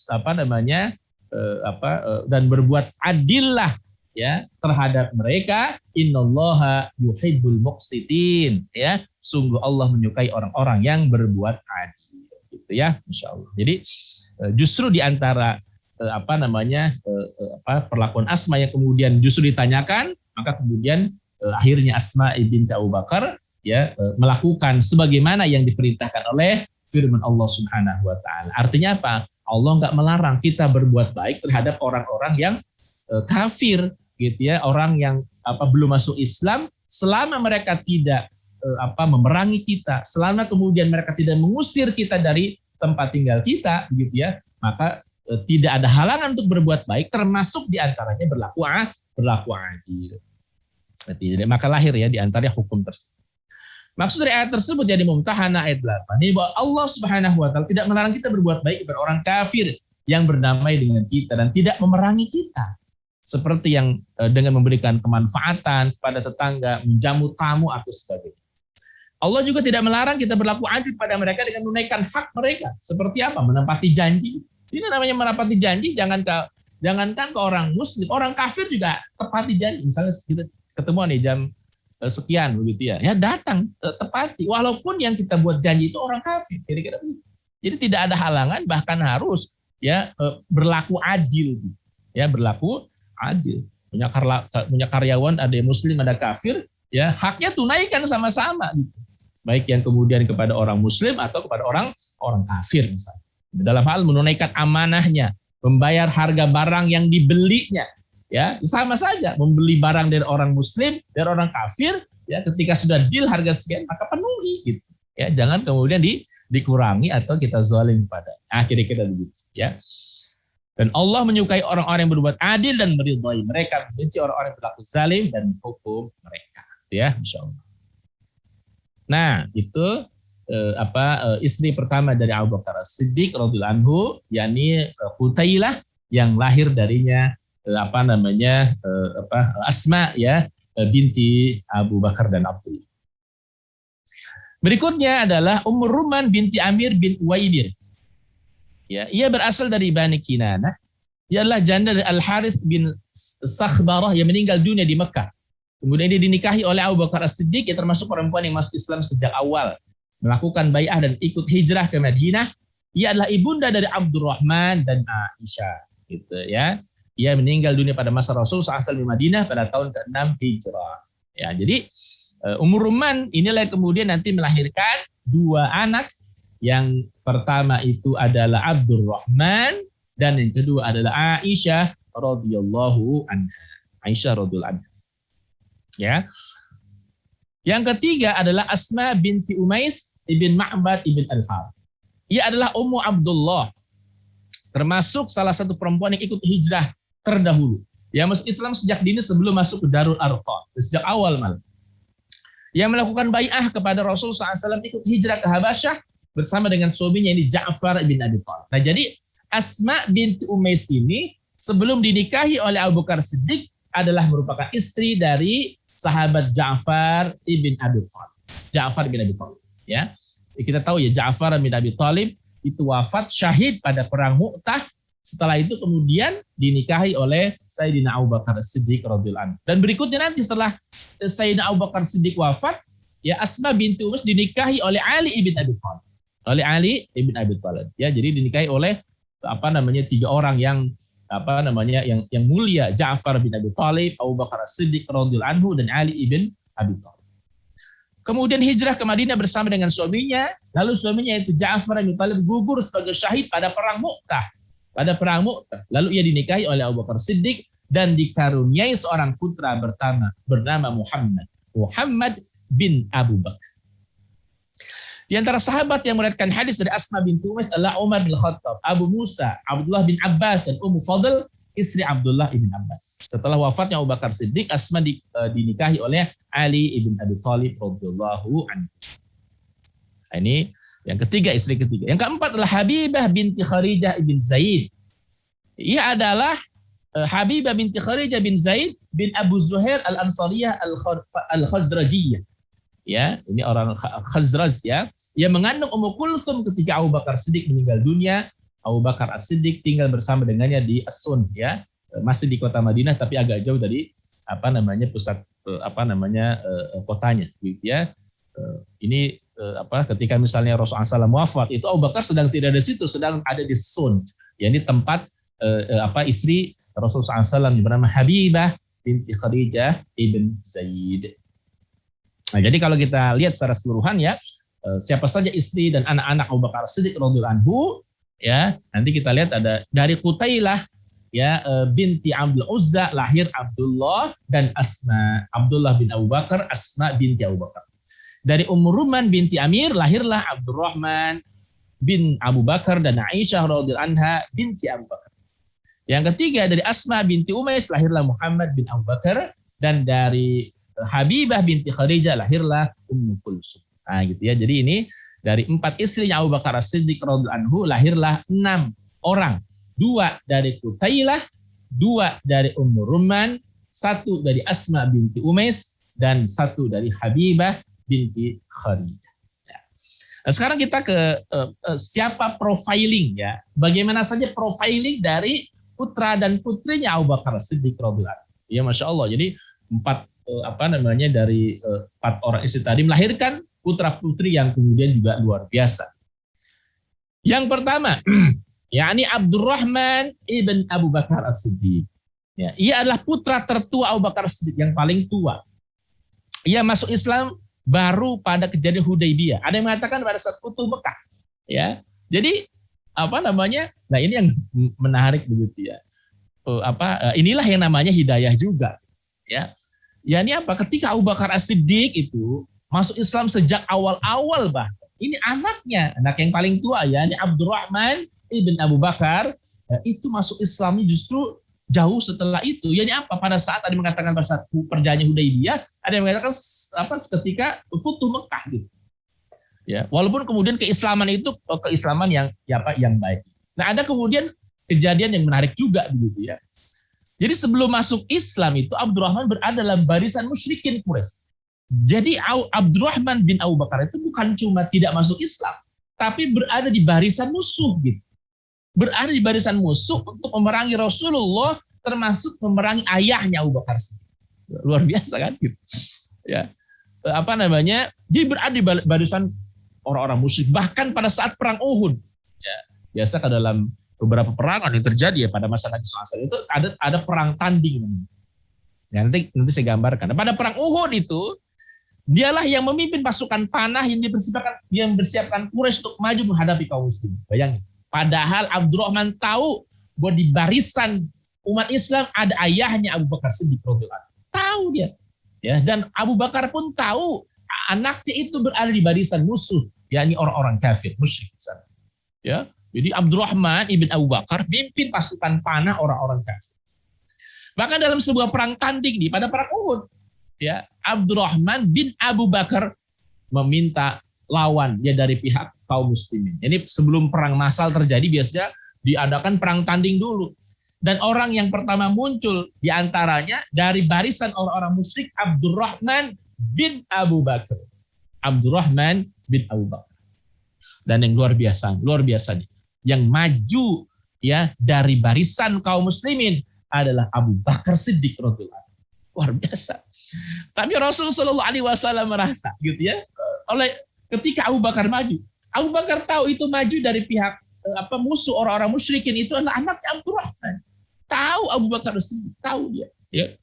dan berbuat adillah ya terhadap mereka. Innallaha yuhibbul muqsitin ya. Sungguh Allah menyukai orang-orang yang berbuat adil gitu ya, insyaallah. Jadi justru di antara perlakuan Asma yang kemudian justru ditanyakan, maka kemudian akhirnya Asma binti Abu Bakar ya melakukan sebagaimana yang diperintahkan oleh firman Allah Subhanahu wa taala. Artinya apa? Allah enggak melarang kita berbuat baik terhadap orang-orang yang kafir gitu ya, orang yang belum masuk Islam selama mereka tidak memerangi kita, selama kemudian mereka tidak mengusir kita dari tempat tinggal kita gitu ya, maka tidak ada halangan untuk berbuat baik, termasuk diantaranya berlaku adil. Maka lahir ya diantaranya hukum tersebut. Maksud dari ayat tersebut jadi Mumtahanah ayat 8 ini bahwa Allah Subhanahu wa taala tidak melarang kita berbuat baik kepada orang kafir yang berdamai dengan kita dan tidak memerangi kita. Seperti yang dengan memberikan kemanfaatan kepada tetangga, menjamu tamu atau sebagainya. Allah juga tidak melarang kita berlaku adil pada mereka dengan menunaikan hak mereka. Seperti apa? Menepati janji. Ini namanya menepati janji, jangankan ke orang muslim, orang kafir juga tepati janji. Misalnya kita ketemu nih jam sekian begitu ya. Ya datang, tepati. Walaupun yang kita buat janji itu orang kafir. Kira-kira begitu. Jadi tidak ada halangan, bahkan harus ya berlaku adil. Ya, berlaku adil. Punya karyawan, ada yang muslim, ada kafir, ya haknya tunaikan sama-sama gitu. Baik yang kemudian kepada orang muslim atau kepada orang kafir misalnya. Dalam hal menunaikan amanahnya, membayar harga barang yang dibelinya, ya sama saja. Membeli barang dari orang muslim, dari orang kafir, ya ketika sudah deal harga sekian maka penuhi gitu. Ya jangan kemudian dikurangi atau kita zalim pada. Kira-kira begitu, ya. Dan Allah menyukai orang-orang yang berbuat adil dan meridhai mereka, membenci orang-orang yang berlaku zalim dan hukum mereka. Ya, insyaallah. Nah, itu istri pertama dari Abu Bakar As-Siddiq radhiyallahu anhu, yakni Qutailah yang lahir darinya Asma ya binti Abu Bakar dan Abdullah. Berikutnya adalah Ummur Ruman binti Amir bin Uwaimir. Ya, ia berasal dari Bani Kinanah. Ia adalah janda dari Al-Harith bin Sakhbarah yang meninggal dunia di Mekah. Kemudian dia dinikahi oleh Abu Bakar As-Siddiq, yang termasuk perempuan yang masuk Islam sejak awal, melakukan bai'ah dan ikut hijrah ke Madinah. Ia adalah ibunda dari Abdurrahman dan Aisyah, gitu ya. Ia meninggal dunia pada masa Rasul SAW di Madinah pada tahun ke-6 Hijrah. Ya, jadi Ummur Ruman inilah kemudian nanti melahirkan dua anak. Yang pertama itu adalah Abdurrahman dan yang kedua adalah Aisyah radhiyallahu anha. Aisyah radhiyallahu anha. Ya. Yang ketiga adalah Asma binti Umais ibn Ma'bad ibn Al-Harith. Ia adalah Ummu Abdullah, termasuk salah satu perempuan yang ikut hijrah terdahulu. Yang masuk Islam sejak dini sebelum masuk ke Darul Arqam, sejak awal malah. Yang melakukan bai'ah kepada Rasul SAW, ikut hijrah ke Habasyah bersama dengan suaminya ini Ja'far bin Abi Thalib. Nah, jadi Asma binti Umais ini sebelum dinikahi oleh Abu Bakar Siddiq adalah merupakan istri dari sahabat Ja'far ibn Abi Thalib. Ja'far bin Abi Thalib, ya. Kita tahu ya Ja'far bin Abi Thalib itu wafat syahid pada perang Mu'tah. Setelah itu kemudian dinikahi oleh Sayyidina Abu Bakar Siddiq radhiyallahu anhu. Dan berikutnya nanti setelah Sayyidina Abu Bakar Siddiq wafat, ya Asma binti Umais dinikahi oleh Ali ibn Abi Thalib. Oleh Ali ibn Abi Thalib. Ya, jadi dinikahi oleh tiga orang yang yang mulia, Ja'far bin Abi Thalib, Abu Bakar As-Siddiq radhiyallahu anhu dan Ali ibn Abi Thalib. Kemudian hijrah ke Madinah bersama dengan suaminya, lalu suaminya yaitu Ja'far bin Abi Thalib gugur sebagai syahid pada perang Mu'tah. Lalu ia dinikahi oleh Abu Bakar Siddiq dan dikaruniai seorang putra bernama Muhammad bin Abu Bakar. Di antara sahabat yang meriwayatkan hadis dari Asma binti Umais adalah Umar bin Khattab, Abu Musa, Abdullah bin Abbas, dan Ummu Fadl, istri Abdullah bin Abbas. Setelah wafatnya Abu Bakar Siddiq, Asma dinikahi oleh Ali ibn Abi Thalib radhiyallahu anhu. Ini yang ketiga, istri ketiga. Yang keempat adalah Habibah binti Kharijah bin Zaid. Ia adalah Habibah binti Kharijah bin Zaid bin Abu Zuhair al-Ansariyah al-Khazrajiyah. Ya, ini orang Khazraj ya. Ia mengandung Ummu Kulthum ketika Abu Bakar Siddiq meninggal dunia. Abu Bakar As-Siddiq tinggal bersama dengannya di As-Sun ya. Masih di kota Madinah tapi agak jauh dari pusat kotanya gitu ya. Ini ketika misalnya Rasulullah SAW wafat, itu Abu Bakar sedang tidak ada di situ, sedang ada di Sun. Ya, ini tempat istri Rasulullah SAW yang bernama Habibah binti Kharijah ibn Zaid. Nah, jadi kalau kita lihat secara keseluruhan ya, siapa saja istri dan anak-anak Abu Bakar Siddiq radhiyallahu anhu, ya, nanti kita lihat ada dari Qutailah ya binti Abdul Uzza lahir Abdullah dan Asma. Abdullah bin Abu Bakar, Asma binti Abu Bakar. Dari Ummur Ruman binti Amir lahirlah Abdurrahman bin Abu Bakar dan Aisyah radhiyallahu anha binti Abu Bakar. Yang ketiga dari Asma binti Umais lahirlah Muhammad bin Abu Bakar, dan dari Habibah binti Kharijah lahirlah Ummu Kulsum. Nah, gitu ya. Jadi ini dari 4 istrinya Abu Bakar As-Siddiq radhiyallahu anhu lahirlah 6 orang. 2 dari Qutailah, 2 dari Ummur Ruman, 1 dari Asma binti Umais, dan 1 dari Habibah binti Khadijah. Nah, sekarang kita ke siapa profiling ya. Bagaimana saja profiling dari putra dan putrinya Abu Bakar Siddiq radhiyallahu anhu. Ya Masya Allah. Jadi dari 4 orang istri tadi melahirkan putra putri yang kemudian juga luar biasa. Yang pertama, yakni Abdurrahman ibn Abu Bakar As-Siddiq. Ya, ia adalah putra tertua Abu Bakar As-Siddiq yang paling tua. Ia masuk Islam baru pada kejadian Hudaybiyah. Ada yang mengatakan pada saat Futuh Mekah. Ya. Jadi Nah ini yang menarik begitu ya. Inilah yang namanya hidayah juga. Ya. Ya ini apa? Ketika Abu Bakar As-Siddiq itu masuk Islam sejak awal-awal bahkan. Ini anaknya, anak yang paling tua ya, ini Abdurrahman ibn Abu Bakar, itu masuk Islamnya justru jauh setelah itu. Ya ini apa? Pada saat ada mengatakan pada saat perjanjian Hudaybiyah, ada yang mengatakan ketika Futuh Mekah gitu. Ya, walaupun kemudian keislaman itu keislaman yang baik. Nah, ada kemudian kejadian yang menarik juga begitu ya. Jadi sebelum masuk Islam itu Abdurrahman berada dalam barisan musyrikin Quraisy. Jadi Abdurrahman bin Abu Bakar itu bukan cuma tidak masuk Islam, tapi berada di barisan musuh gitu. Berada di barisan musuh untuk memerangi Rasulullah, termasuk memerangi ayahnya Abu Bakar. Luar biasa kan gitu. Ya. Jadi berada di barisan orang-orang musyrik, bahkan pada saat perang Uhud. Ya, biasa ke dalam beberapa perangan yang terjadi ya pada masa Nabi SAW itu ada perang tanding. Ya, nanti saya gambarkan. Pada perang Uhud itu dialah yang memimpin pasukan panah yang bersiapkan Quraisy untuk maju menghadapi kaum muslimin. Bayangin. Padahal Abdurrahman tahu bahwa di barisan umat Islam ada ayahnya Abu Bakar Siddiq radhiyallahu anhu. Tahu dia. Ya, dan Abu Bakar pun tahu anaknya itu berada di barisan musuh, yakni orang-orang kafir, musyrik di sana. Ya. Jadi Abdurrahman ibn Abu Bakar pimpin pasukan panah orang-orang kafir. Bahkan dalam sebuah perang tanding pada perang Uhud, ya, Abdurrahman bin Abu Bakar meminta lawan ya dari pihak kaum muslimin. Jadi sebelum perang massal terjadi biasanya diadakan perang tanding dulu. Dan orang yang pertama muncul diantaranya dari barisan orang-orang musyrik Abdurrahman bin Abu Bakar. Abdurrahman bin Abu Bakar. Dan yang luar biasanya, yang maju ya dari barisan kaum muslimin adalah Abu Bakar Siddiq radhiyallahu anhu. Luar biasa. Tapi Rasulullah Shallallahu Alaihi Wasallam merasa, gitu ya, ketika Abu Bakar maju, Abu Bakar tahu itu maju dari pihak musuh orang-orang musyrikin itu adalah anaknya Abdurrahman. Tahu Abu Bakar Siddiq, tahu dia. Ya.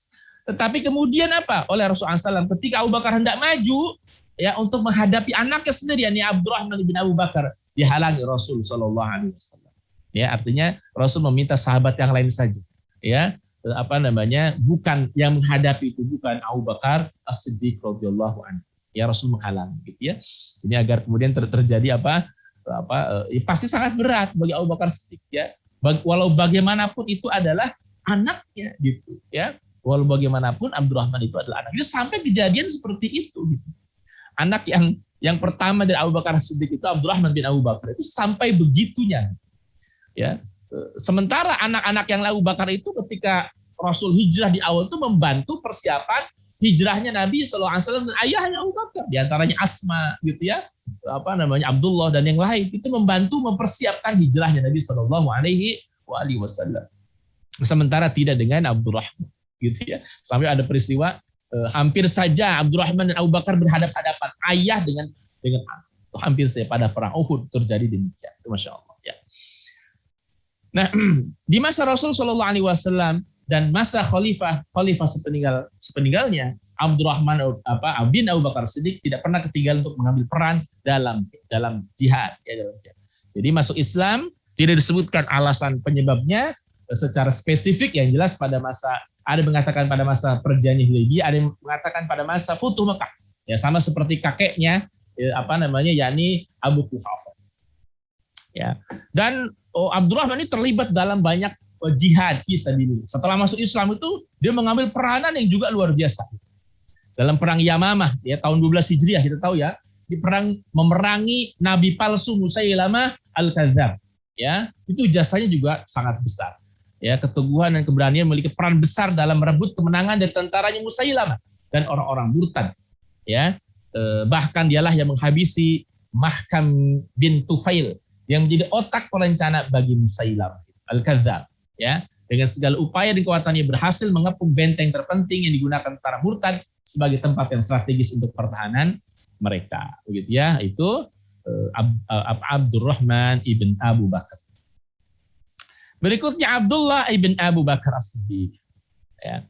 Tetapi kemudian apa? Oleh Rasulullah SAW, ketika Abu Bakar hendak maju, ya untuk menghadapi anaknya sendiri, yakni Abdurrahman bin Abu Bakar, dihalangi Rasul Shallallahu Alaihi Wasallam. Ya, artinya Rasul meminta sahabat yang lain saja. Ya, bukan yang menghadapi itu bukan Abu Bakar As-Siddiq radhiyallahu anhu. Ya, Rasul menghalangi gitu ya. Ini agar kemudian terjadi pasti sangat berat bagi Abu Bakar Siddiq ya. Walau bagaimanapun itu adalah anaknya gitu ya. Walau bagaimanapun Abdurrahman itu adalah anaknya, sampai kejadian seperti itu gitu. Anak yang pertama dari Abu Bakar Siddiq itu Abdurrahman bin Abu Bakar itu sampai begitunya. Ya. Sementara anak-anak yang Abu Bakar itu ketika Rasul hijrah di awal itu membantu persiapan hijrahnya Nabi SAW dan ayahnya Abu Bakar, di antaranya Asma gitu ya, Abdullah dan yang lain, itu membantu mempersiapkan hijrahnya Nabi SAW. Sementara tidak dengan Abdurrahman gitu ya. Sampai ada peristiwa hampir saja Abdurrahman dan Abu Bakar berhadap-hadapan, ayah dengan anak. Itu hampir saja pada perang Uhud terjadi demikian. Itu Masya Allah ya. Nah, di masa Rasul Shallallahu Alaihi Wasallam dan masa khalifah sepeninggalnya, Abdurrahman bin Abu Bakar Siddiq tidak pernah ketinggalan untuk mengambil peran dalam jihad. Jadi masuk Islam tidak disebutkan alasan penyebabnya secara spesifik, yang jelas pada masa, ada mengatakan pada masa perjanjian Hudaybiyah, ada yang mengatakan pada masa Futuh Mekah. Ya, sama seperti kakeknya yakni Abu Quhafah. Ya. Dan Abdurrahman ini terlibat dalam banyak jihad fisabilillah. Setelah masuk Islam itu dia mengambil peranan yang juga luar biasa. Dalam perang Yamamah ya tahun 12 Hijriah kita tahu ya, di perang memerangi nabi palsu Musailamah Al-Kadzdzab. Ya, itu jasanya juga sangat besar. Ya, keteguhan dan keberanian memiliki peran besar dalam merebut kemenangan dari tentaranya Musailamah dan orang-orang murtad. Ya. bahkan dialah yang menghabisi Mahkam bin Tufail yang menjadi otak perencana bagi Musailam Al-Kadzdzab, ya. Dengan segala upaya dan kekuatannya berhasil mengepung benteng terpenting yang digunakan tentara murtad sebagai tempat yang strategis untuk pertahanan mereka. Begitu ya, itu Abdurrahman ibn Abu Bakar. Berikutnya Abdullah ibn Abu Bakar As-Siddiq. Ya.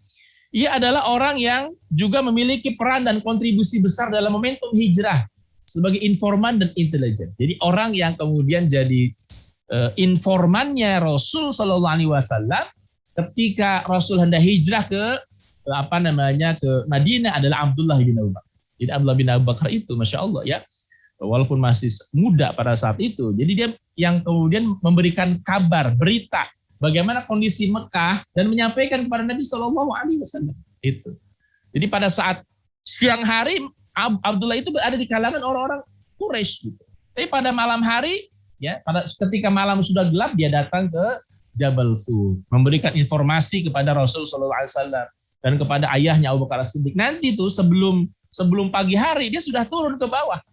Ia adalah orang yang juga memiliki peran dan kontribusi besar dalam momentum hijrah sebagai informan dan intelijen. Jadi orang yang kemudian jadi informannya Rasul Shallallahu Alaihi Wasallam ketika Rasul hendak hijrah ke Madinah adalah Abdullah bin Abu Bakar. Jadi Abdullah bin Abu Bakar itu, masya Allah ya, walaupun masih muda pada saat itu, jadi dia yang kemudian memberikan kabar, berita bagaimana kondisi Mekah dan menyampaikan kepada Nabi Shallallahu Alaihi Wasallam itu. Jadi pada saat siang hari Abdullah itu berada di kalangan orang-orang Quraisy. Gitu. Tapi pada malam hari, ya, ketika malam sudah gelap, dia datang ke Jabal Sur, memberikan informasi kepada Rasul Shallallahu Alaihi Wasallam dan kepada ayahnya Abu Bakar As-Siddiq. Nanti tuh sebelum pagi hari dia sudah turun ke bawah.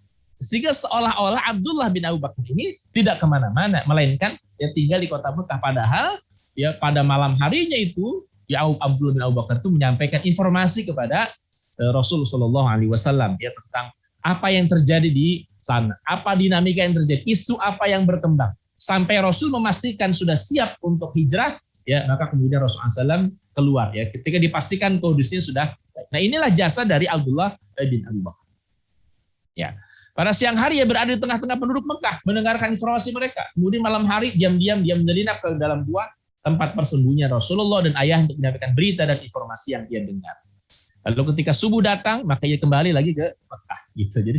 Sehingga seolah-olah Abdullah bin Abu Bakar ini tidak kemana-mana, melainkan dia tinggal di kota Mekah. Padahal ya pada malam harinya itu ya Abdullah bin Abu Bakar itu menyampaikan informasi kepada Rasul Shallallahu Alaihi Wasallam ya tentang apa yang terjadi di sana, apa dinamika yang terjadi, isu apa yang berkembang. Sampai Rasul memastikan sudah siap untuk hijrah, ya maka kemudian Rasulullah SAW keluar ya ketika dipastikan kondisinya sudah baik. Nah inilah jasa dari Abdullah bin Abu Bakar. Ya. Pada siang hari ia berada di tengah-tengah penduduk Mekah, mendengarkan informasi mereka. Kemudian malam hari diam-diam dia menyelinap ke dalam gua tempat persembunyian Rasulullah dan ayah untuk menyampaikan berita dan informasi yang dia dengar. Lalu ketika subuh datang, maka ia kembali lagi ke Mekah. Gitu. Jadi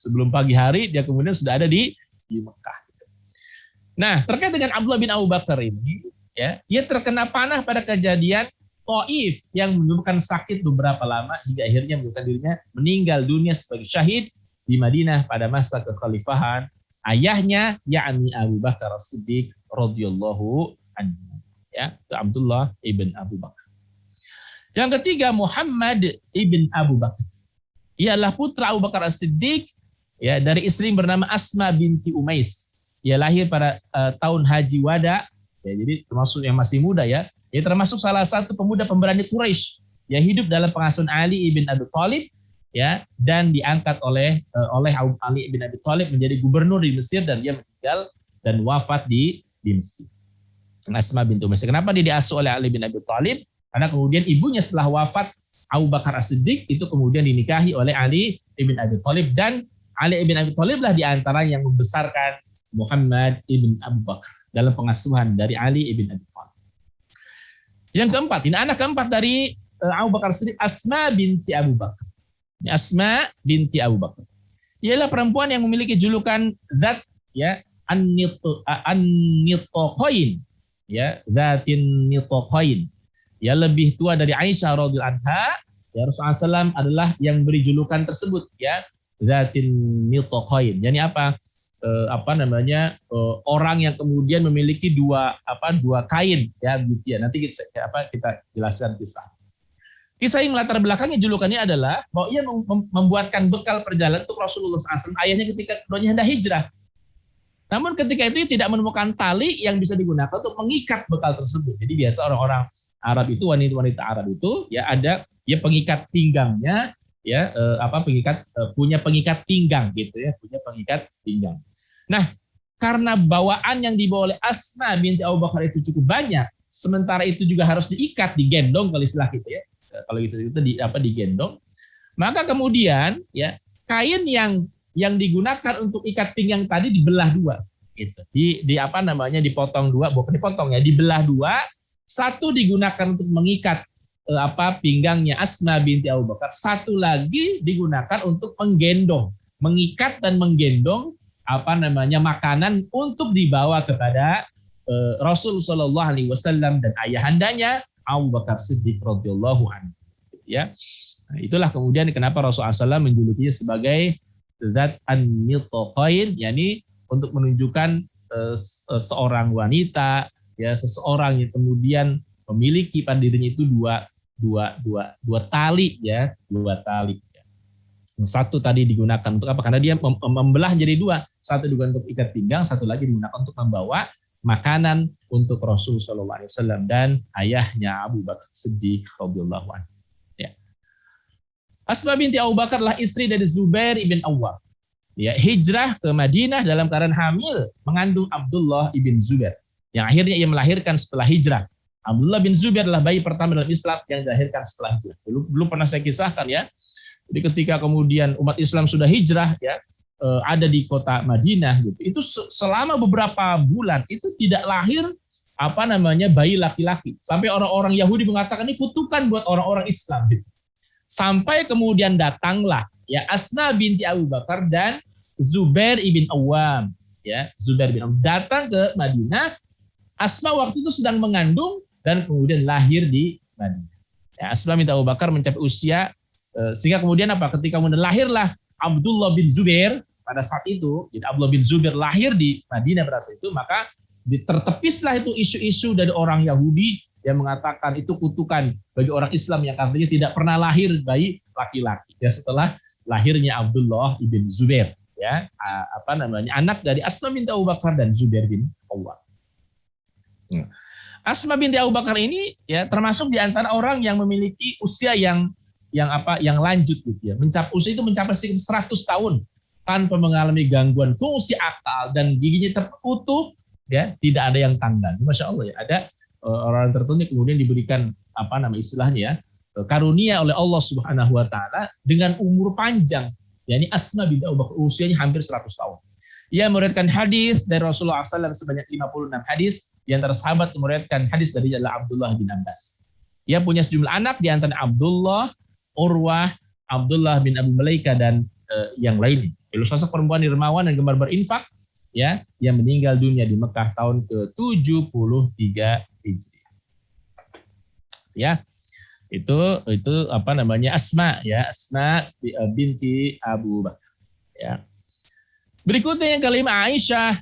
sebelum pagi hari dia kemudian sudah ada di Mekah. Gitu. Nah, terkait dengan Abdullah bin Abu Bakar ini, ya, ia terkena panah pada kejadian Taif yang menyebabkan sakit beberapa lama hingga akhirnya menyebabkan dirinya meninggal dunia sebagai syahid di Madinah pada masa kekhalifahan ayahnya yakni Abu Bakar As-Siddiq radhiyallahu anhu. Ya, itu Abdullah ibn Abu Bakar. Yang ketiga Muhammad ibn Abu Bakar. Ia adalah putra Abu Bakar As-Siddiq ya dari istri bernama Asma binti Umais. Ia lahir pada tahun Haji Wada. Ya, jadi termasuk yang masih muda ya. Ia termasuk salah satu pemuda pemberani Quraisy yang hidup dalam pengasuhan Ali ibn Abi Thalib ya dan diangkat oleh Ali bin Abi Thalib menjadi gubernur di Mesir dan dia meninggal dan wafat di Mesir. Asma binti Umais. Kenapa dia diasuh oleh Ali bin Abi Thalib? Karena kemudian ibunya setelah wafat Abu Bakar As-Siddiq itu kemudian dinikahi oleh Ali bin Abi Thalib dan Ali bin Abi Thalib lah di antara yang membesarkan Muhammad ibn Abu Bakar dalam pengasuhan dari Ali bin Abi Thalib. Yang keempat, ini anak keempat dari Abu Bakar As-Siddiq, Asma binti Abu Bakar. Asma binti Abu Bakar. Ialah perempuan yang memiliki julukan Zat ya An-Nitaqain ya, Zatin Nitaqain. Ya lebih tua dari Aisyah radhiyallahu anha. Ya Rasulullah SAW adalah yang beri julukan tersebut ya, Zatin Nitaqain. Yani apa? Orang yang kemudian memiliki dua kain ya gitu ya. Nanti kita jelaskan Kisah yang melatar belakangnya julukannya adalah bahwa ia membuatkan bekal perjalanan untuk Rasulullah SAW ayahnya ketika keduanya hendak hijrah. Namun ketika itu ia tidak menemukan tali yang bisa digunakan untuk mengikat bekal tersebut. Jadi biasa orang-orang Arab itu, wanita Arab itu ya ada ya pengikat pinggangnya ya punya pengikat pinggang gitu ya, punya pengikat pinggang. Nah, karena bawaan yang dibawa oleh Asma binti Abu Bakar itu cukup banyak, sementara itu juga harus diikat, digendong kalau istilah kita ya. Kalau gitu itu digendong. Maka kemudian ya kain yang digunakan untuk ikat pinggang tadi dibelah dua gitu. Dipotong dua, bukan dipotong ya, dibelah dua. Satu digunakan untuk mengikat pinggangnya Asma binti Abu Bakar, satu lagi digunakan untuk menggendong, mengikat dan menggendong makanan untuk dibawa kepada Rasul Shallallahu Alaihi Wasallam dan ayahandanya Abu Bakar Siddiq radhiyallahu anhu. Ya, nah, itulah kemudian kenapa Rasulullah SAW menjulukinya sebagai Zat An-Nitaqain, yakni untuk menunjukkan seorang wanita, ya seseorang yang kemudian memiliki pada dirinya itu dua tali ya, dua tali. Satu tadi digunakan untuk apa? Karena dia membelah jadi dua. Satu digunakan untuk ikat pinggang, satu lagi digunakan untuk membawa makanan untuk Rasul Shallallahu Alaihi Wasallam dan ayahnya Abu Bakar Siddiq radhiyallahu anhu. Ya. Asma binti Abu Bakar adalah istri dari Zubair ibn Awwam. Ya, hijrah ke Madinah dalam keadaan hamil mengandung Abdullah ibn Zubair yang akhirnya ia melahirkan setelah hijrah. Abdullah bin Zubair adalah bayi pertama dalam Islam yang dilahirkan setelah hijrah. Belum pernah saya kisahkan ya. Jadi ketika kemudian umat Islam sudah hijrah ya, ada di kota Madinah gitu. Itu selama beberapa bulan itu tidak lahir bayi laki-laki. Sampai orang-orang Yahudi mengatakan ini kutukan buat orang-orang Islam gitu. Sampai kemudian datanglah ya Asma binti Abu Bakar dan Zubair ibn Awwam ya, Zubair bin Awwam datang ke Madinah. Asma waktu itu sedang mengandung dan kemudian lahir di Madinah. Ya, Asma binti Abu Bakar mencapai usia sehingga kemudian ketika kemudian lahirlah Abdullah bin Zubair pada saat itu, jadi Abdullah bin Zubair lahir di Madinah pada saat itu, maka tertepislah itu isu-isu dari orang Yahudi yang mengatakan itu kutukan bagi orang Islam yang katanya tidak pernah lahir bayi laki-laki. Ya setelah lahirnya Abdullah bin Zubair, ya anak dari Asma binti Abu Bakar dan Zubair bin Awwam. Asma binti Abu Bakar ini ya termasuk di antara orang yang memiliki usia yang lanjut gitu ya. Usia itu mencapai 100 tahun tanpa mengalami gangguan fungsi akal dan giginya terputus ya, tidak ada yang tanggal. Masya Allah ya, ada orang tertentu kemudian diberikan istilahnya ya, karunia oleh Allah Subhanahu wa taala dengan umur panjang. yakni Asma binti Abu Bakar usianya hampir 100 tahun. Ia meriwayatkan hadis dari Rasulullah SAW sebanyak 56 hadis. Di antara sahabat meriwayatkan hadis dari adalah Abdullah bin Abbas. Ia punya sejumlah anak di antara Abdullah, Urwah, Abdullah bin Abu Mulaika dan yang lainnya. Sosok perempuan dermawan dan gemar berinfak ya, yang meninggal dunia di Mekah tahun ke-73 Hijriah. Ya. Itu Asma ya, Asma binti Abu Bakar ya. Berikutnya yang kelima Aisyah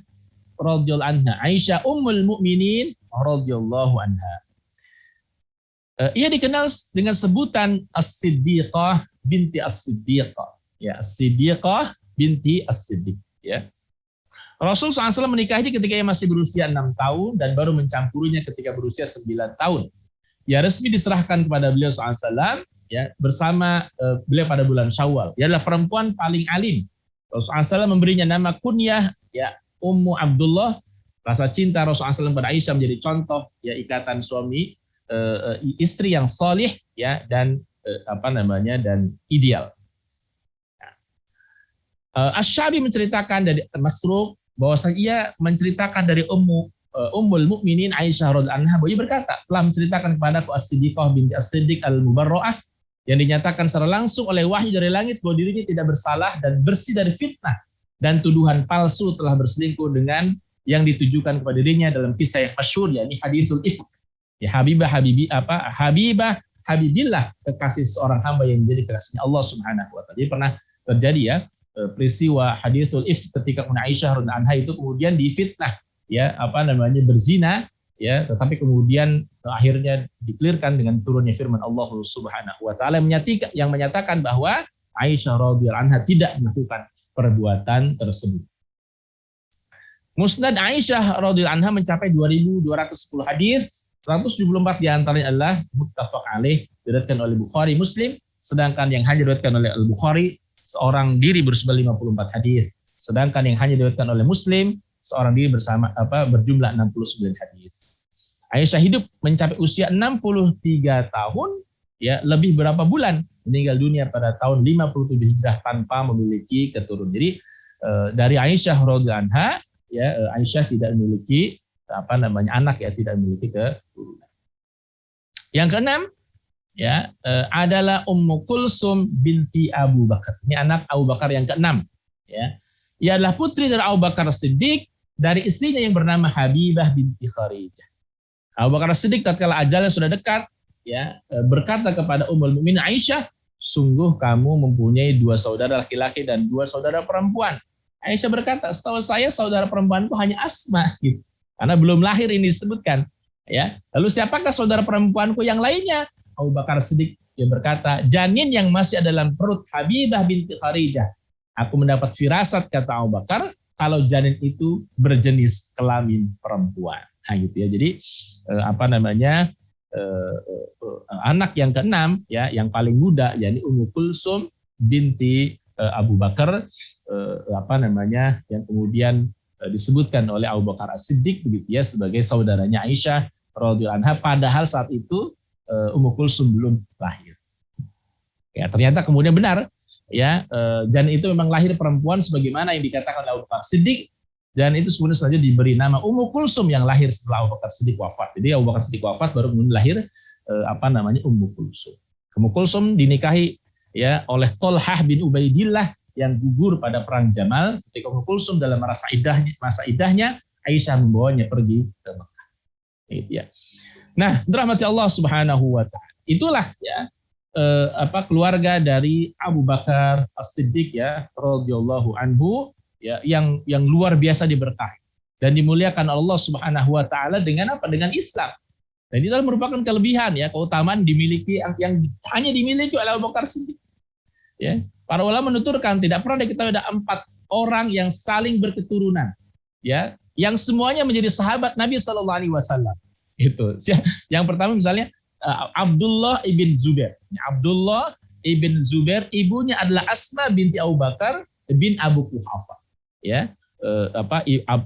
radhiyallahu anha. Aisyah ummul mukminin radhiyallahu anha. Ia dikenal dengan sebutan As-Siddiqah binti As-Siddiqah. Ya, As-Siddiqah binti As-Siddiq. Ya. Rasul SAW menikahinya ketika ia masih berusia 6 tahun dan baru mencampurinya ketika berusia 9 tahun. Ya resmi diserahkan kepada beliau SAW ya, bersama beliau pada bulan Syawal. Ia adalah perempuan paling alim. Rasul SAW memberinya nama kunyah ya Ummu Abdullah. Rasa cinta Rasul SAW pada Aisyah menjadi contoh ya ikatan suami istri yang solih ya dan dan ideal. Asy-Syabi menceritakan dari Masruq bahwasanya ia menceritakan dari Ummul Mukminin Aisyah radhiyallahu anha, bahwa ia berkata, telah menceritakan kepadaku As-Siddiqah binti As-Siddiq Al-Mubarra'ah yang dinyatakan secara langsung oleh wahyu dari langit bahwa dirinya tidak bersalah dan bersih dari fitnah dan tuduhan palsu telah berselingkuh dengan yang ditujukan kepada dirinya dalam kisah yang masyhur yakni haditsul ifk. Ya Habibah Habibillah, kekasih seorang hamba yang menjadi kekasihnya Allah Subhanahu wa taala. Jadi pernah terjadi ya peristiwa haditsul ifk ketika Aisyah radhiyallahu anha itu kemudian difitnah ya berzina ya, tetapi kemudian akhirnya diklirkan dengan turunnya firman Allah Subhanahu wa taala yang menyatakan bahwa Aisyah radhiyallahu anha tidak melakukan perbuatan tersebut. Musnad Aisyah radhiyallahu anha mencapai 2.210 hadis, 174 di antaranya adalah muttafaq alaih, diriwayatkan oleh Bukhari Muslim, sedangkan yang hanya diriwayatkan oleh Al-Bukhari seorang diri bersama 54 hadis, sedangkan yang hanya diriwayatkan oleh Muslim seorang diri bersama berjumlah 69 hadis. Aisyah hidup mencapai usia 63 tahun ya, lebih berapa bulan, meninggal dunia pada tahun 57 Hijrah tanpa memiliki keturunan. Jadi dari Aisyah radhiyallahu anha ya, Aisyah tidak memiliki anak ya, tidak memiliki keturunan. Yang keenam ya adalah Ummu Kulsum binti Abu Bakar. Ini anak Abu Bakar yang keenam ya. Ia adalah putri dari Abu Bakar Siddiq dari istrinya yang bernama Habibah binti Kharijah. Abu Bakar Siddiq tatkala ajalnya sudah dekat ya, berkata kepada Ummul Mukminin Aisyah, sungguh kamu mempunyai 2 saudara laki-laki dan 2 saudara perempuan. Aisyah berkata, setahu saya saudara perempuanku hanya Asma gitu. Karena belum lahir ini disebutkan ya. Lalu siapakah saudara perempuanku yang lainnya? Abu Bakar Siddiq dia berkata, janin yang masih ada dalam perut Habibah binti Kharijah. Aku mendapat firasat, kata Abu Bakar, kalau janin itu berjenis kelamin perempuan. Nah, gitu ya. Jadi anak yang keenam ya, yang paling muda, yakni Ummu Kulsum binti Abu Bakar, yang kemudian disebutkan oleh Abu Bakar As-Siddiq begitu ya sebagai saudaranya Aisyah radhiyallahu anha, padahal saat itu Ummu Kulsum belum lahir. Ya, ternyata kemudian benar ya, janin itu memang lahir perempuan sebagaimana yang dikatakan oleh Abu Bakar Siddiq, dan itu kemudian selanjutnya diberi nama Ummu Kulsum yang lahir setelah Abu Bakar Siddiq wafat. Jadi Abu Bakar Siddiq wafat baru kemudian lahir Ummu Kulsum. Ummu Kulsum dinikahi ya oleh Thalhah bin Ubaidillah yang gugur pada perang Jamal. Ketika Ummu Kulsum dalam masa idahnya, Aisyah membawanya pergi ke Mekah. Gitu ya. Nah, rahmati Allah Subhanahu wa taala. Itulah ya keluarga dari Abu Bakar As-Siddiq ya radhiyallahu anhu ya, yang luar biasa diberkahi dan dimuliakan Allah Subhanahu wa taala dengan apa? Dengan Islam. Dan itu merupakan kelebihan ya, keutamaan dimiliki yang hanya dimiliki oleh Abu Bakar Siddiq. Ya, para ulama menuturkan tidak pernah diketahui ada 4 orang yang saling berketurunan ya, yang semuanya menjadi sahabat Nabi sallallahu alaihi wasallam. Itu. Yang pertama misalnya Abdullah ibn Zubair. Abdullah ibn Zubair ibunya adalah Asma binti Abu Bakar bin Abu Quhafa. Ya,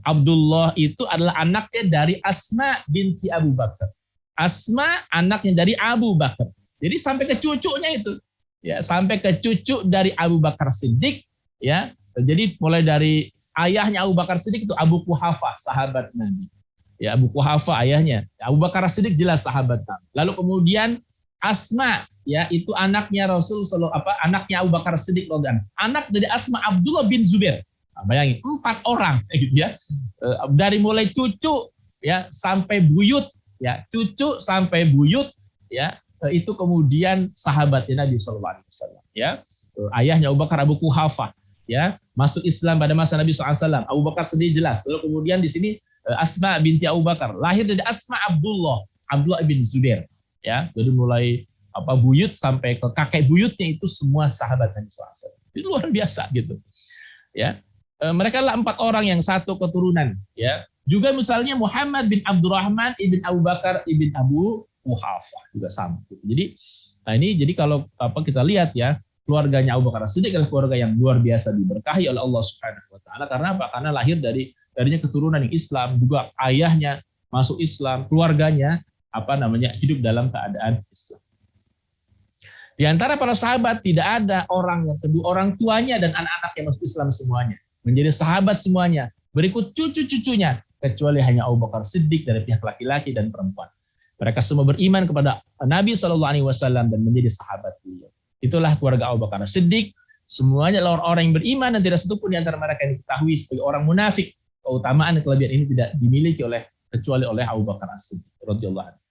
Abdullah itu adalah anaknya dari Asma binti Abu Bakar. Asma anaknya dari Abu Bakar. Jadi sampai ke cucunya itu. Ya, sampai ke cucu dari Abu Bakar Siddiq ya. Jadi mulai dari ayahnya Abu Bakar Siddiq itu Abu Quhafa, sahabat Nabi. Ya, Abu Quhafa ayahnya. Abu Bakar Siddiq jelas sahabat Nabi. Lalu kemudian Asma ya, itu anaknya anaknya Abu Bakar Siddiq radhiyallahu anhu. Anak dari Asma Abdullah bin Zubair. Nah, bayangin 4 orang gitu ya. Dari mulai cucu ya sampai buyut ya, cucu sampai buyut ya, itu kemudian sahabatnya Nabi sallallahu alaihi wasallam ya. Ayahnya Abu Bakar Abu Quhafa ya, masuk Islam pada masa Nabi sallallahu alaihi wasallam. Abu Bakar Siddiq jelas. Lalu kemudian di sini Asma binti Abu Bakar lahir dari Asma Abdullah bin Zubair ya. Jadi mulai buyut sampai ke kakek buyutnya itu semua sahabat Nabi SAW. Itu luar biasa gitu ya. Mereka adalah 4 orang yang satu keturunan ya. Juga misalnya Muhammad bin Abdurrahman ibn Abu Bakar ibn Abu Quhafa juga sama gitu. Jadi kalau kita lihat ya, keluarganya Abu Bakar Siddiq adalah keluarga yang luar biasa diberkahi oleh Allah Subhanahu wa taala. Karena apa? Karena lahir darinya keturunan yang Islam, juga ayahnya masuk Islam, keluarganya hidup dalam keadaan Islam. Di antara para sahabat tidak ada orang yang kedua orang tuanya dan anak-anak yang masuk Islam semuanya menjadi sahabat semuanya, berikut cucu-cucunya, kecuali hanya Abu Bakar Siddiq dari pihak laki-laki dan perempuan. Mereka semua beriman kepada Nabi SAW dan menjadi sahabat beliau. Itulah keluarga Abu Bakar Siddiq. Semuanya adalah orang yang beriman dan tidak satupun di antara mereka yang diketahui sebagai orang munafik. Keutamaan dan kelebihan ini tidak dimiliki kecuali oleh Abu Bakar As-Siddiq radhiyallahu anhu.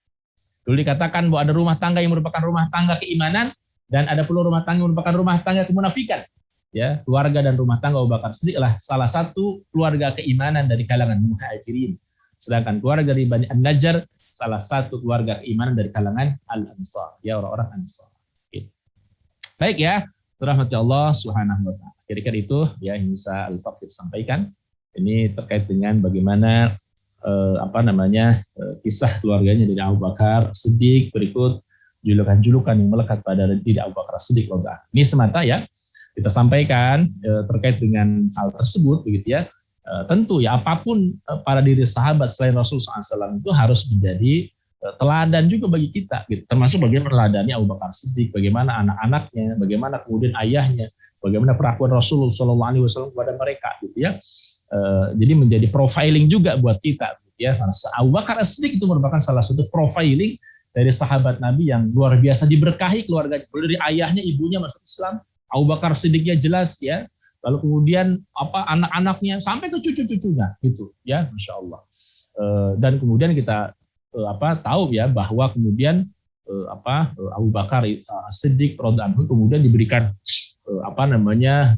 Dulu dikatakan bahwa ada rumah tangga yang merupakan rumah tangga keimanan dan ada pula rumah tangga yang merupakan rumah tangga kemunafikan. Ya, keluarga dan rumah tangga Abu Bakar Siddiq adalah salah satu keluarga keimanan dari kalangan Muhajirin. Sedangkan keluarga dari Bani An-Najjar salah satu keluarga keimanan dari kalangan Al-Ansar, ya orang-orang Ansar. Gitu. Baik ya, rahmati Allah Subhanahu wa taala. Kira-kira itu ya yang bisa Al-Faqih sampaikan. Ini terkait dengan bagaimana kisah keluarganya dari Abu Bakar Siddiq, berikut julukan-julukan yang melekat pada diri Abu Bakar Siddiq. Ini semata ya kita sampaikan terkait dengan hal tersebut begitu ya. Tentu ya apapun para diri sahabat selain Rasulullah SAW itu harus menjadi teladan juga bagi kita gitu. Termasuk bagaimana meneladani Abu Bakar Siddiq, bagaimana anak-anaknya, bagaimana kemudian ayahnya, bagaimana perlakuan Rasulullah SAW kepada mereka gitu ya. Jadi menjadi profiling juga buat kita gitu ya. Karena Abu Bakar Siddiq itu merupakan salah satu profiling dari sahabat Nabi yang luar biasa diberkahi keluarganya, dari ayahnya, ibunya masuk Islam. Abu Bakar Siddiqnya jelas ya, lalu kemudian anak-anaknya sampai ke cucu-cucunya gitu ya, Masya Allah. Dan kemudian kita tahu ya bahwa kemudian Abu Bakar Siddiq radhiyallahu anhu kemudian diberikan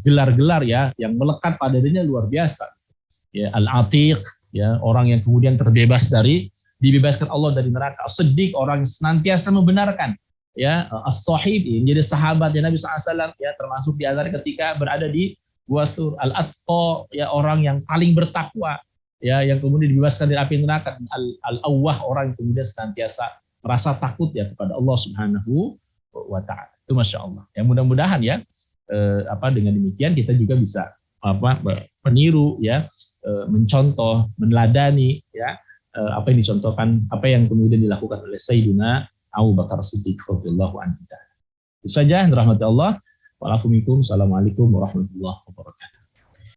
gelar-gelar ya yang melekat pada dirinya luar biasa. Ya, Al-Atiq ya, orang yang kemudian dibebaskan Allah dari neraka. Siddiq, orang yang senantiasa membenarkan ya as-sahib, menjadi sahabatnya Nabi SAW, ya termasuk di antara ketika berada di Gua Sur, al-atqa, ya orang yang paling bertakwa, ya yang kemudian dibebaskan dari api neraka, al-awwah, orang yang kemudian senantiasa merasa takut ya kepada Allah Subhanahu wa taala. Itu Masya Allah. Ya mudah-mudahan ya dengan demikian kita juga bisa meniru ya, mencontoh, meneladani ya apa yang dicontohkan, apa yang kemudian dilakukan oleh Sayyidina Abu Bakar Siddiq radhiyallahu anhu. Itu saja, rahmat Allah. Wa'alaikumsalam warahmatullahi wabarakatuh.